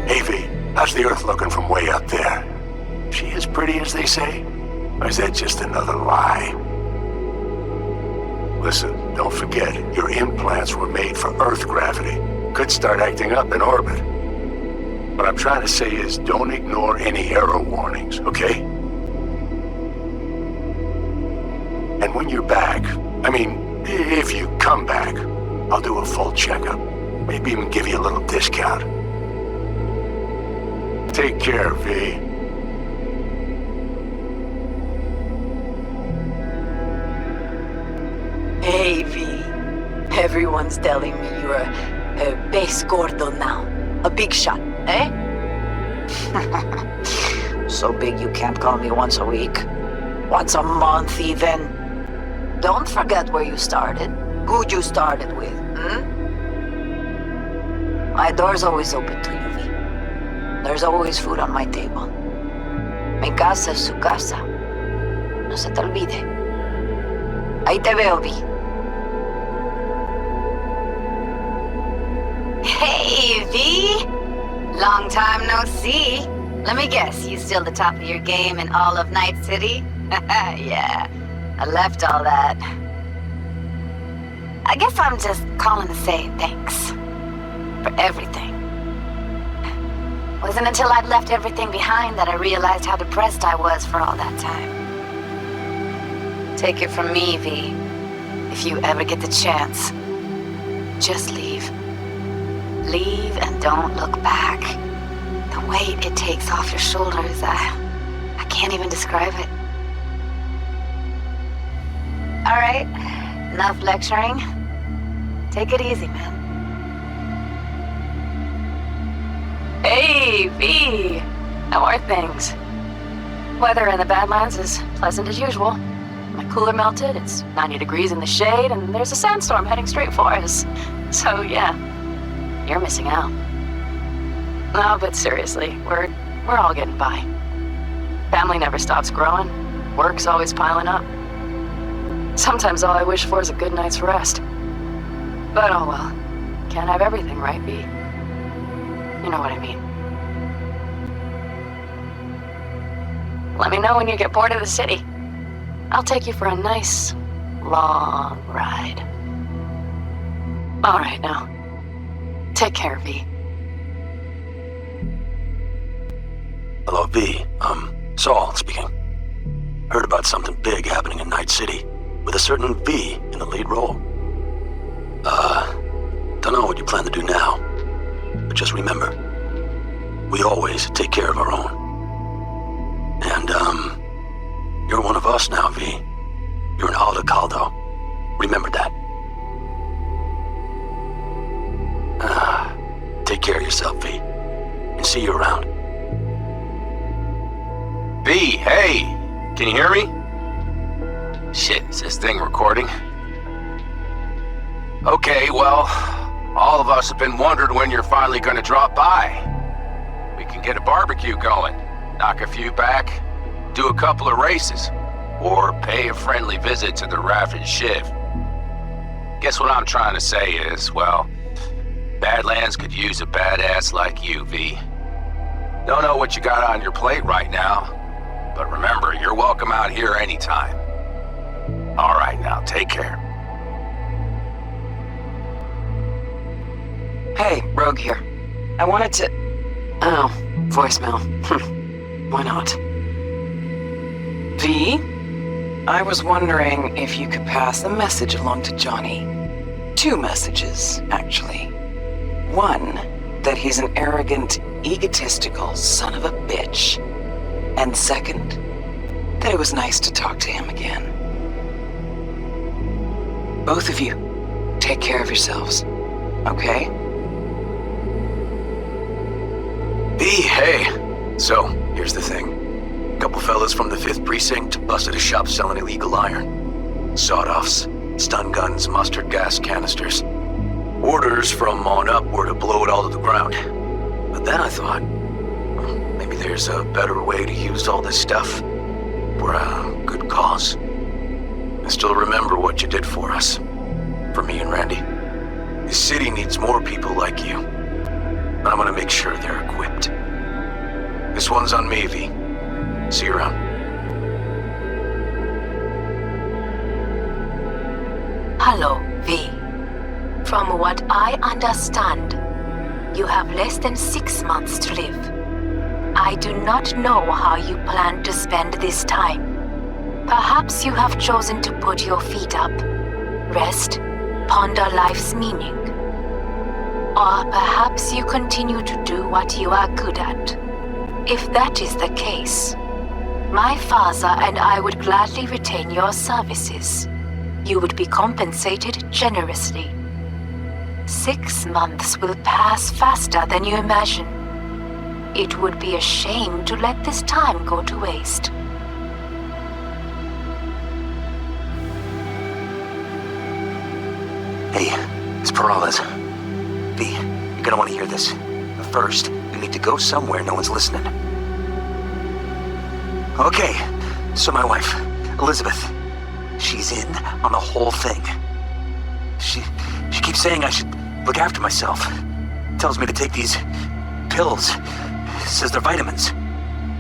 Hey, V, how's the Earth looking from way up there? She as pretty as they say? Or is that just another lie? Listen, don't forget, your implants were made for Earth gravity. Could start acting up in orbit. What I'm trying to say is don't ignore any error warnings, okay? And when you're back, I mean, if you come back, I'll do a full checkup. Maybe even give you a little discount. Take care, V. Hey, V. Everyone's telling me you're a base gordo now. A big shot, eh? So big you can't call me once a week. Once a month, even. Don't forget where you started. Who'd you started with, My door's always open to you, V. There's always food on my table. Mi casa es su casa. No se te olvide. Ahí te veo, V. Hey, V! Long time no see. Let me guess, you still the top of your game in all of Night City? Yeah, I left all that. I guess I'm just calling to say thanks. For everything. Wasn't until I'd left everything behind that I realized how depressed I was for all that time. Take it from me, V. If you ever get the chance, just leave. Leave and don't look back. The weight it takes off your shoulders, I can't even describe it. All right, enough lecturing. Take it easy, man. Hey, V! How are things? Weather in the Badlands is pleasant as usual. My cooler melted, it's 90 degrees in the shade, and there's a sandstorm heading straight for us. So yeah, you're missing out. No, but seriously, we're all getting by. Family never stops growing. Work's always piling up. Sometimes all I wish for is a good night's rest. But oh well, can't have everything, right, V? You know what I mean. Let me know when you get bored of the city. I'll take you for a nice, long ride. All right, now. Take care, V. Hello, V. Saul speaking. Heard about something big happening in Night City, with a certain V in the lead role. Don't know what you plan to do now, but just remember, we always take care of our own. And, you're one of us now, V. You're an Alda Caldo. Remember that. Take care of yourself, V. And see you around. V, hey! Can you hear me? Shit, is this thing recording? Okay, well, all of us have been wondering when you're finally gonna drop by. We can get a barbecue going, knock a few back, do a couple of races, or pay a friendly visit to the Raft and Shiv. Guess what I'm trying to say is, well, Badlands could use a badass like you, V. Don't know what you got on your plate right now, but remember, you're welcome out here anytime. All right, now, take care. Hey, Rogue here. I wanted to... Oh, voicemail. Why not? V? I was wondering if you could pass a message along to Johnny. 2 messages, actually. One, that he's an arrogant, egotistical son of a bitch. And second, that it was nice to talk to him again. Both of you, take care of yourselves, okay? V, hey! So, here's the thing. A couple fellas from the 5th Precinct busted a shop selling illegal iron. Sawed-offs, stun guns, mustard gas canisters. Orders from on up were to blow it all to the ground. But then I thought, maybe there's a better way to use all this stuff for a good cause. I still remember what you did for us. For me and Randy. This city needs more people like you. And I'm gonna make sure they're equipped. This one's on me, V. See you around. Hello, V. From what I understand, you have less than 6 months to live. I do not know how you plan to spend this time. Perhaps you have chosen to put your feet up, rest, ponder life's meaning. Or perhaps you continue to do what you are good at. If that is the case, my father and I would gladly retain your services. You would be compensated generously. 6 months will pass faster than you imagine. It would be a shame to let this time go to waste. Hey, it's Peralez. V, you're gonna want to hear this. But first, we need to go somewhere no one's listening. Okay, so my wife, Elizabeth, she's in on the whole thing. She keeps saying I should look after myself. Tells me to take these pills. Says they're vitamins.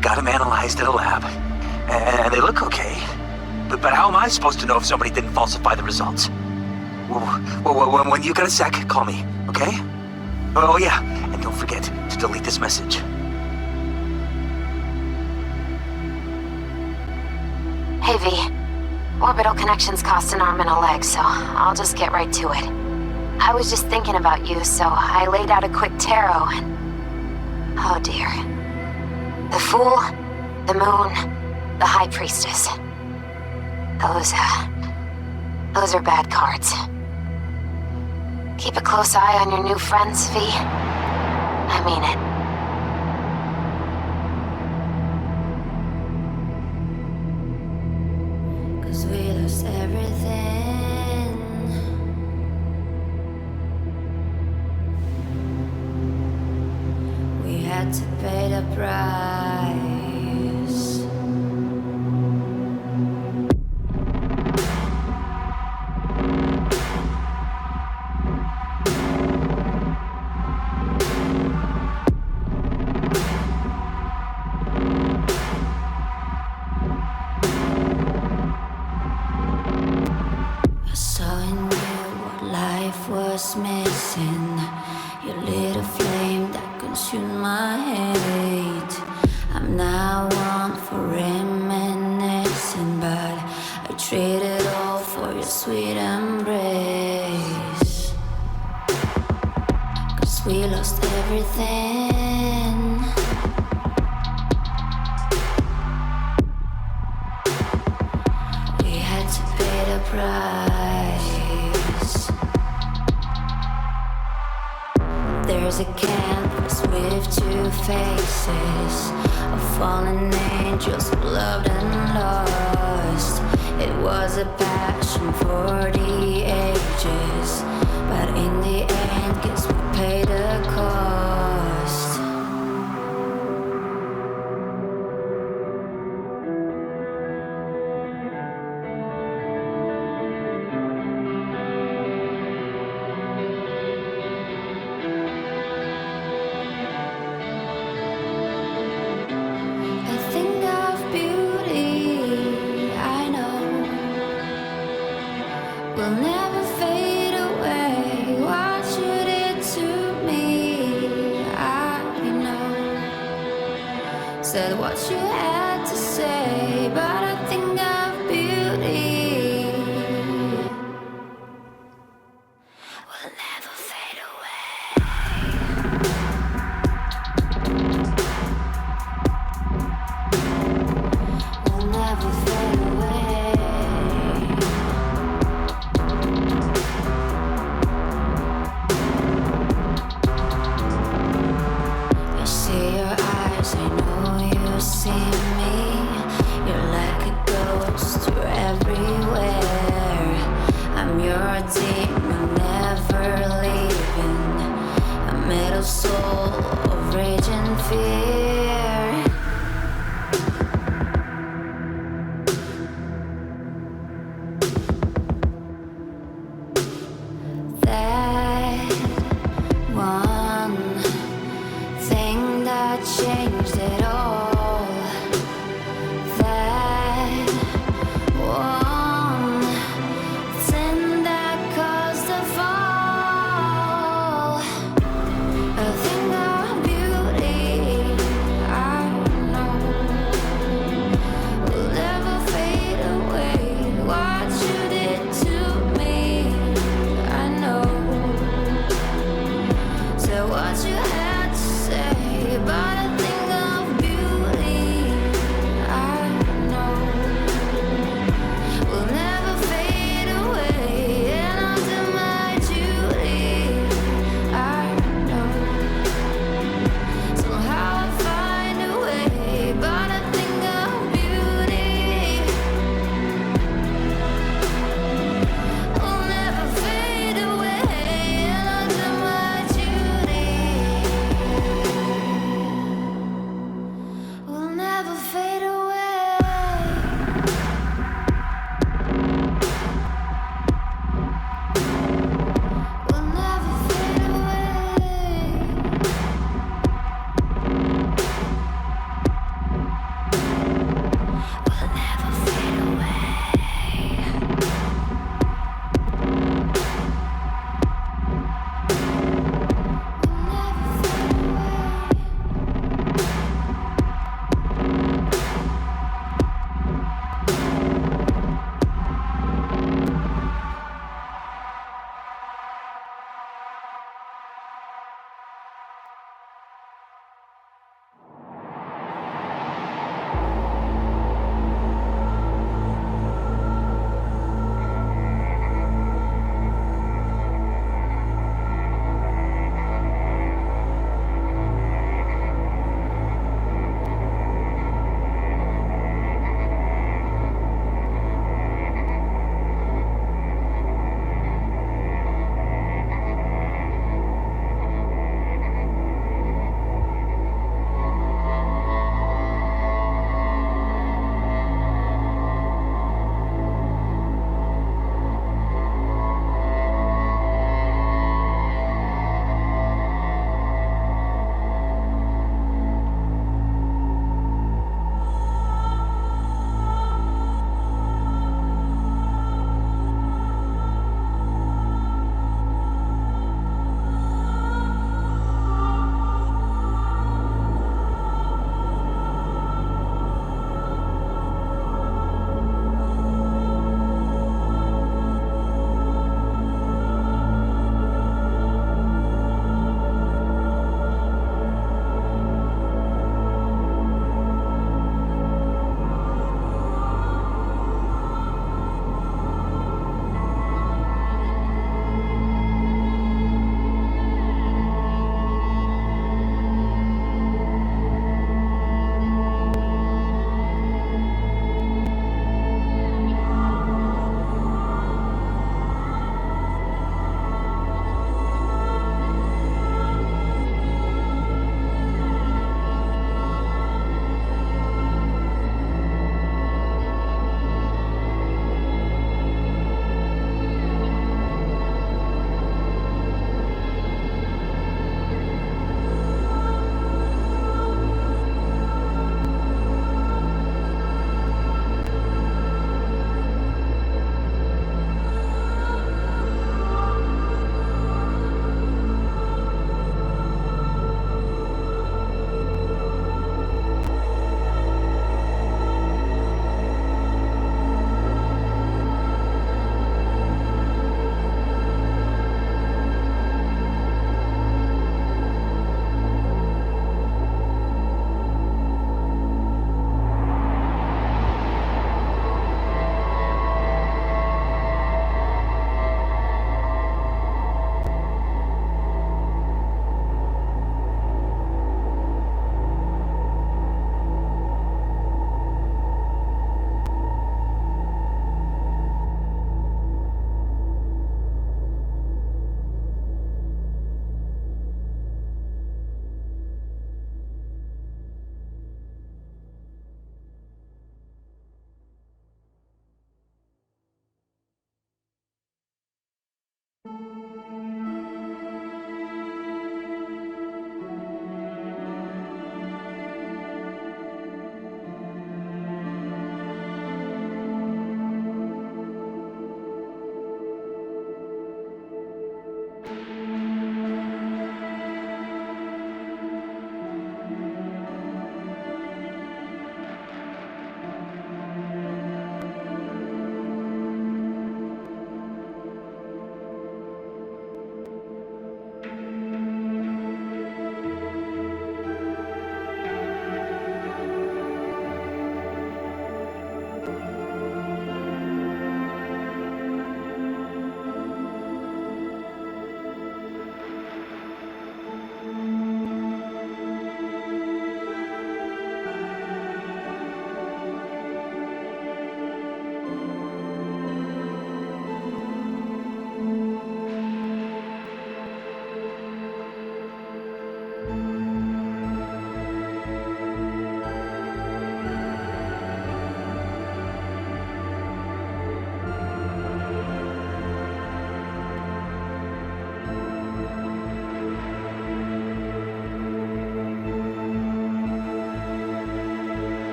Got them analyzed in a lab. And they look okay. But how am I supposed to know if somebody didn't falsify the results? Well, when you got a sec, call me, okay? Oh yeah, and don't forget to delete this message. Hey V, orbital connections cost an arm and a leg, so I'll just get right to it. I was just thinking about you, so I laid out a quick tarot and... Oh dear. The Fool, the Moon, the High Priestess. Those are bad cards. Keep a close eye on your new friends, V. I mean it. We lost everything. We had to pay the price. Missing. You lit a flame that consumed my hate. I'm now one for reminiscing, but I traded all for your sweet embrace. 'Cause we lost everything. We had to pay the price. There's a canvas with two faces of fallen angels who loved and lost. It was a passion for the ages, but in the end, guess we paid the cost. Will never fade away. What you did to me, I know. Said what you had to say, but I think of beauty. Will never fade away. Will never fade away. See me, you're like a ghost, you're everywhere. I'm your demon, never leaving. A metal soul of rage and fear. That one thing that changed it all. Beauty.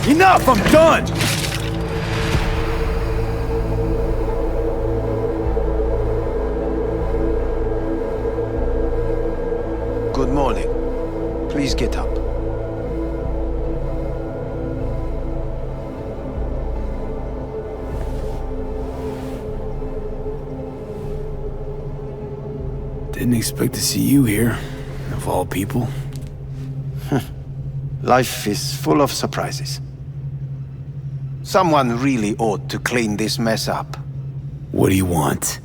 Enough! I'm done! Good morning. Please get up. Didn't expect to see you here, of all people. Life is full of surprises. Someone really ought to clean this mess up. What do you want?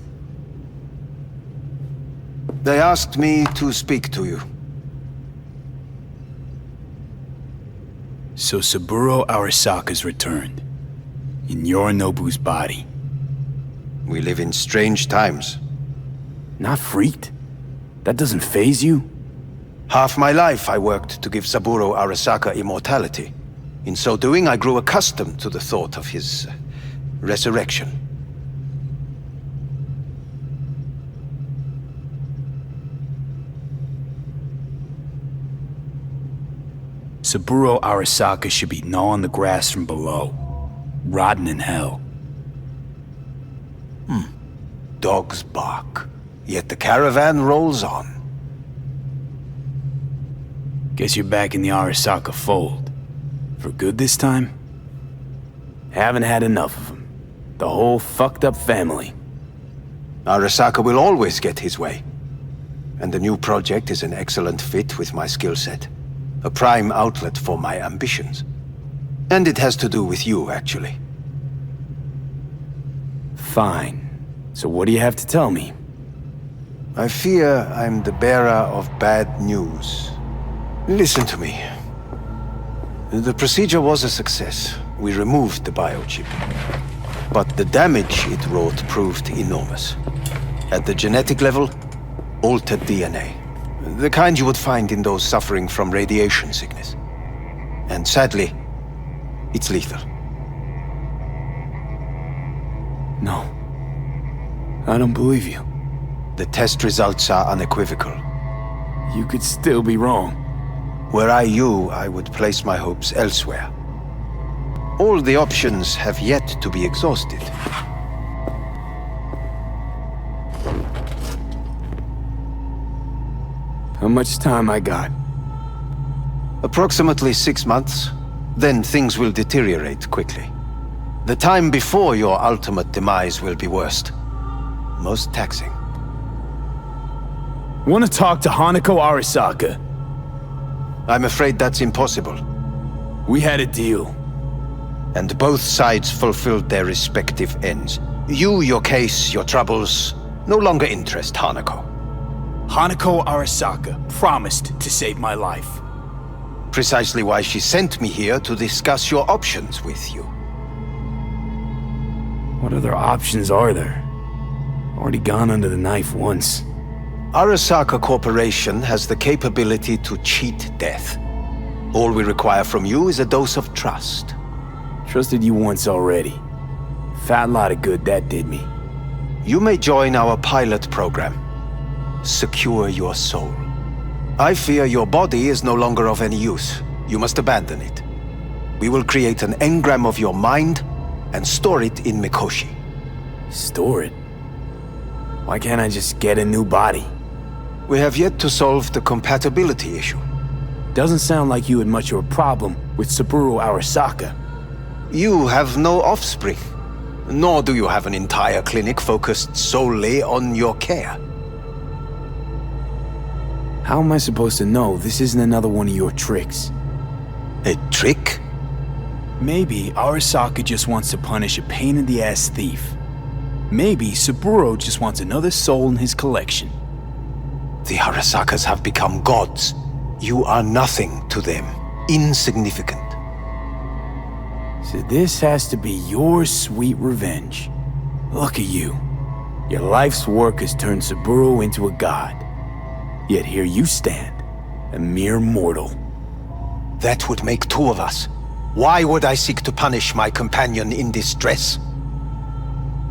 They asked me to speak to you. So Saburo Arasaka's returned. In Yorinobu's body. We live in strange times. Not freaked? That doesn't faze you? Half my life I worked to give Saburo Arasaka immortality. In so doing, I grew accustomed to the thought of his resurrection. Saburo Arasaka should be gnawing the grass from below, rotting in hell. Dogs bark, yet the caravan rolls on. Guess you're back in the Arasaka fold. For good this time? Haven't had enough of them. The whole fucked up family. Arasaka will always get his way. And the new project is an excellent fit with my skill set. A prime outlet for my ambitions. And it has to do with you, actually. Fine. So what do you have to tell me? I fear I'm the bearer of bad news. Listen to me. The procedure was a success. We removed the biochip. But the damage it wrought proved enormous. At the genetic level, altered DNA. The kind you would find in those suffering from radiation sickness. And sadly, it's lethal. No. I don't believe you. The test results are unequivocal. You could still be wrong. Were I you, I would place my hopes elsewhere. All the options have yet to be exhausted. How much time I got? Approximately 6 months. Then things will deteriorate quickly. The time before your ultimate demise will be worst. Most taxing. Want to talk to Hanako Arasaka? I'm afraid that's impossible. We had a deal. And both sides fulfilled their respective ends. You, your case, your troubles, no longer interest Hanako. Hanako Arasaka promised to save my life. Precisely why she sent me here to discuss your options with you. What other options are there? Already gone under the knife once. Arasaka Corporation has the capability to cheat death. All we require from you is a dose of trust. Trusted you once already. Fat lot of good that did me. You may join our pilot program. Secure your soul. I fear your body is no longer of any use. You must abandon it. We will create an engram of your mind and store it in Mikushi. Store it? Why can't I just get a new body? We have yet to solve the compatibility issue. Doesn't sound like you had much of a problem with Saburo Arasaka. You have no offspring. Nor do you have an entire clinic focused solely on your care. How am I supposed to know this isn't another one of your tricks? A trick? Maybe Arasaka just wants to punish a pain-in-the-ass thief. Maybe Saburo just wants another soul in his collection. The Arasakas have become gods. You are nothing to them. Insignificant. So this has to be your sweet revenge. Look at you. Your life's work has turned Saburo into a god. Yet here you stand, a mere mortal. That would make two of us. Why would I seek to punish my companion in distress?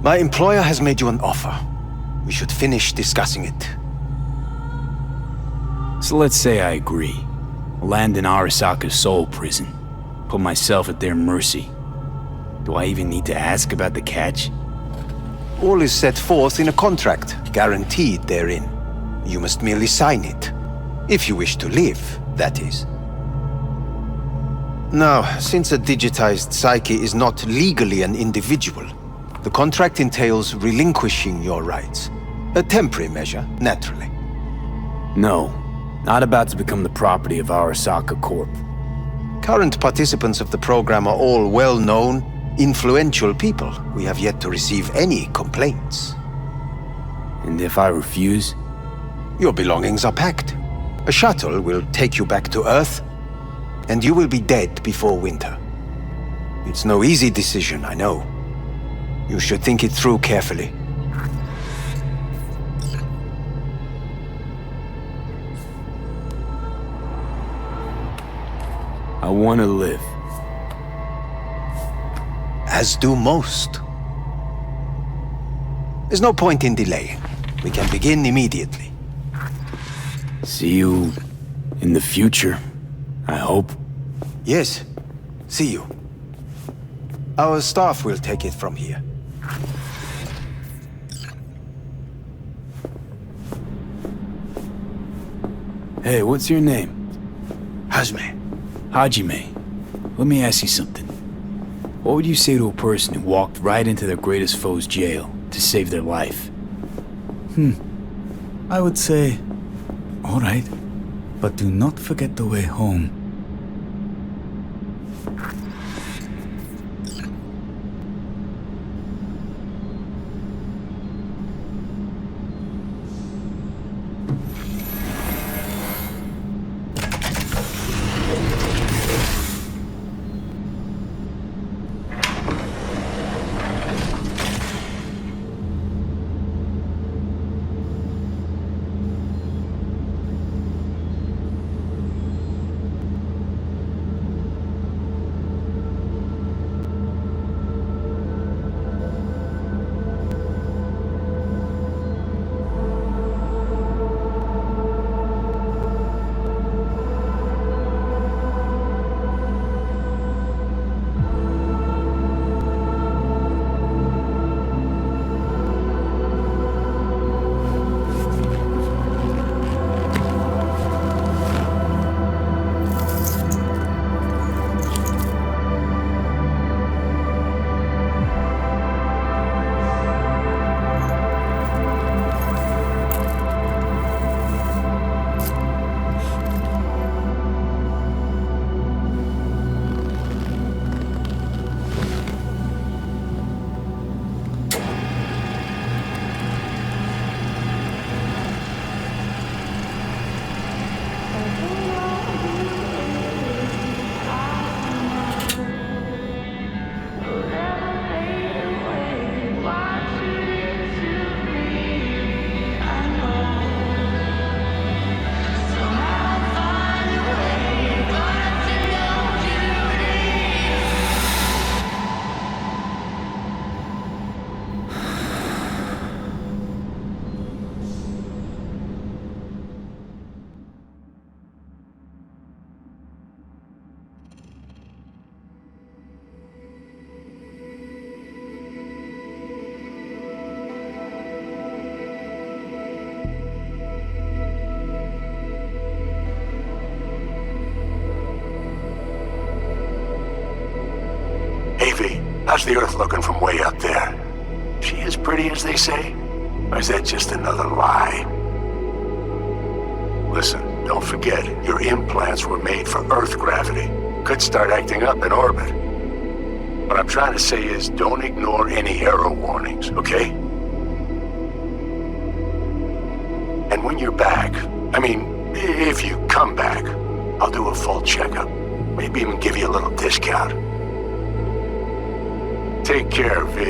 My employer has made you an offer. We should finish discussing it. So let's say I agree. Land in Arasaka's soul prison. put myself at their mercy. Do I even need to ask about the catch? All is set forth in a contract, guaranteed therein. You must merely sign it. If you wish to live, that is. Now, since a digitized psyche is not legally an individual, the contract entails relinquishing your rights. A temporary measure, naturally. No, not about to become the property of Arasaka Corp. Current participants of the program are all well-known, influential people. We have yet to receive any complaints. And if I refuse? Your belongings are packed. A shuttle will take you back to Earth, and you will be dead before winter. It's no easy decision, I know. You should think it through carefully. I want to live. As do most. There's no point in delaying. We can begin immediately. See you in the future, I hope. Yes, see you. Our staff will take it from here. Hey, what's your name? Hajime. Hajime. Let me ask you something. What would you say to a person who walked right into their greatest foe's jail to save their life? I would say, all right, but do not forget the way home. How's the Earth looking from way up there? She as pretty as they say? Or is that just another lie? Listen, don't forget, your implants were made for Earth gravity. Could start acting up in orbit. What I'm trying to say is, don't ignore any error warnings, okay? And when you're back, I mean, if you come back, I'll do a full checkup. Maybe even give you a little discount. Take care, V.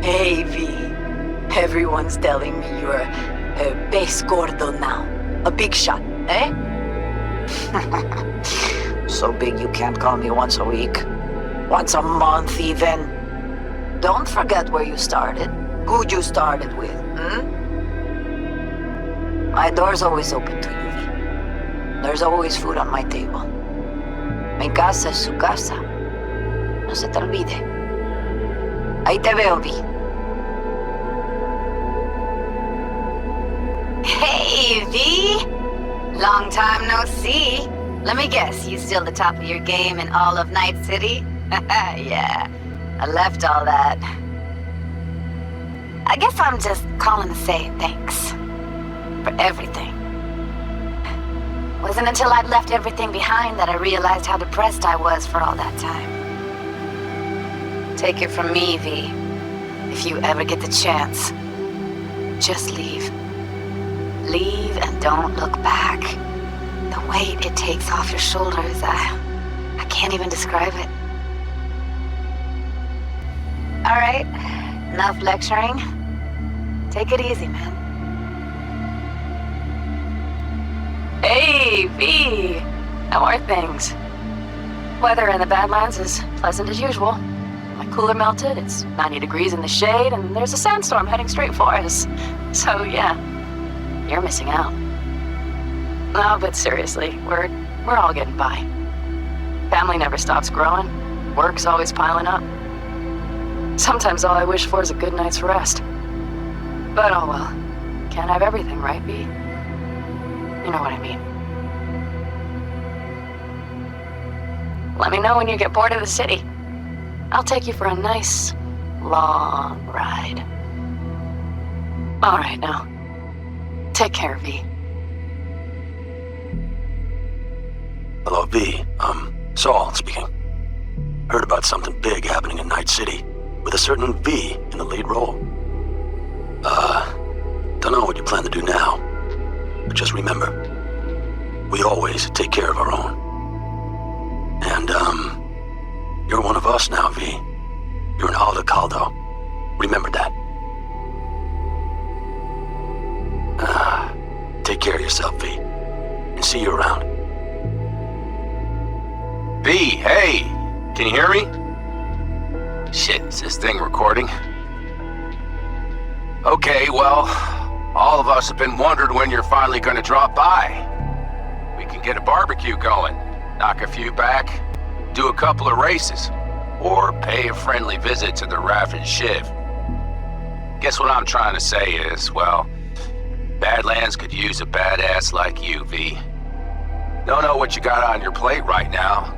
Hey, V. Everyone's telling me you're a base gordo now. A big shot, eh? So big you can't call me once a week. Once a month, even. Don't forget where you started. Who'd you started with, My door's always open to you, V. There's always food on my table. Mi casa es su casa. No se te olvide. Ahí te veo, V. Hey, V! Long time no see. Let me guess, you still the top of your game in all of Night City? Yeah, I left all that. I guess I'm just calling to say thanks. For everything. Wasn't until I'd left everything behind that I realized how depressed I was for all that time. Take it from me, V. If you ever get the chance, just leave. Leave and don't look back. The weight it takes off your shoulders, I can't even describe it. All right, enough lecturing. Take it easy, man. Hey, V! How are things? Weather in the Badlands is pleasant as usual. My cooler melted, it's 90 degrees in the shade, and there's a sandstorm heading straight for us. So yeah, you're missing out. No, but seriously, we're all getting by. Family never stops growing. Work's always piling up. Sometimes all I wish for is a good night's rest. But oh well. Can't have everything, right, V? You know what I mean. Let me know when you get bored of the city. I'll take you for a nice, long ride. All right, now. Take care, V. Hello, V. Saul speaking. Heard about something big happening in Night City, with a certain V in the lead role. Don't know what you plan to do now, but just remember, we always take care of our own. And, you're one of us now, V. You're an Alda Caldo. Remember that. Take care of yourself, V. And see you around. V, hey! Can you hear me? Shit, is this thing recording? Okay, well, all of us have been wondering when you're finally gonna drop by. We can get a barbecue going, knock a few back, do a couple of races, or pay a friendly visit to the Raff and Shiv. Guess what I'm trying to say is, well, Badlands could use a badass like you, V. Don't know what you got on your plate right now,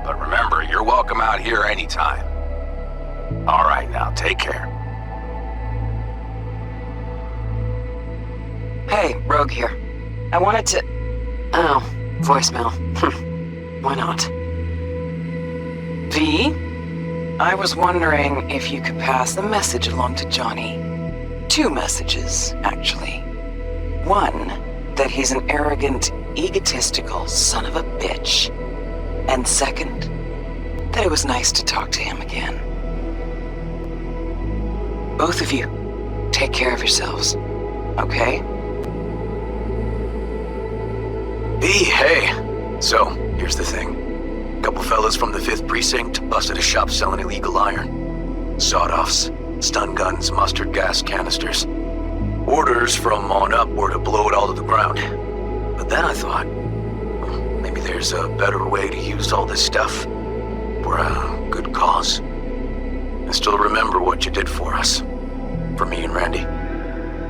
but remember, you're welcome out here anytime. All right, now, take care. Hey, Rogue here. I wanted to... Oh, voicemail. Why not? V? I was wondering if you could pass the message along to Johnny. 2 messages, actually. One, that he's an arrogant, egotistical son of a bitch. And second, that it was nice to talk to him again. Both of you, take care of yourselves, okay? V, hey! So, here's the thing. Couple fellas from the 5th Precinct busted a shop selling illegal iron. Sawed-offs, stun guns, mustard gas canisters. Orders from on up were to blow it all to the ground. But then I thought, maybe there's a better way to use all this stuff for a good cause. I still remember what you did for us. For me and Randy.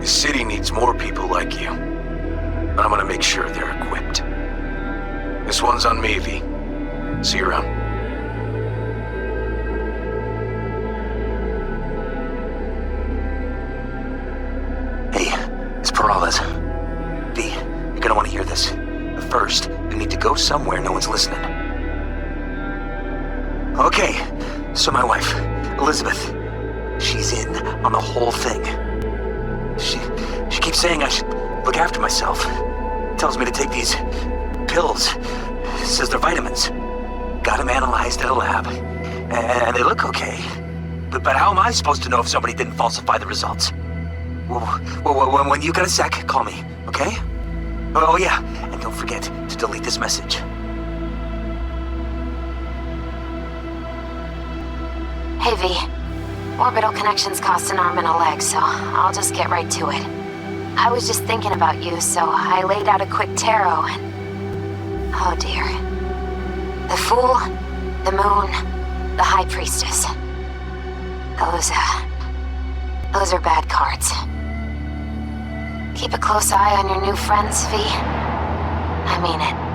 The city needs more people like you. And I'm gonna make sure they're equipped. This one's on me, V. See you around. Hey, it's Peralez. V, you're gonna want to hear this. But first, you need to go somewhere no one's listening. Okay, so my wife, Elizabeth, she's in on the whole thing. She keeps saying I should look after myself. Tells me to take these pills. Says they're vitamins. Got them analyzed at a lab. And they look okay. But how am I supposed to know if somebody didn't falsify the results? Well, when you got a sec, call me, okay? Oh yeah, and don't forget to delete this message. Hey, V. Orbital connections cost an arm and a leg, so I'll just get right to it. I was just thinking about you, so I laid out a quick tarot and... Oh dear. The Fool, the Moon, the High Priestess. Those are bad cards. Keep a close eye on your new friends, V. I mean it.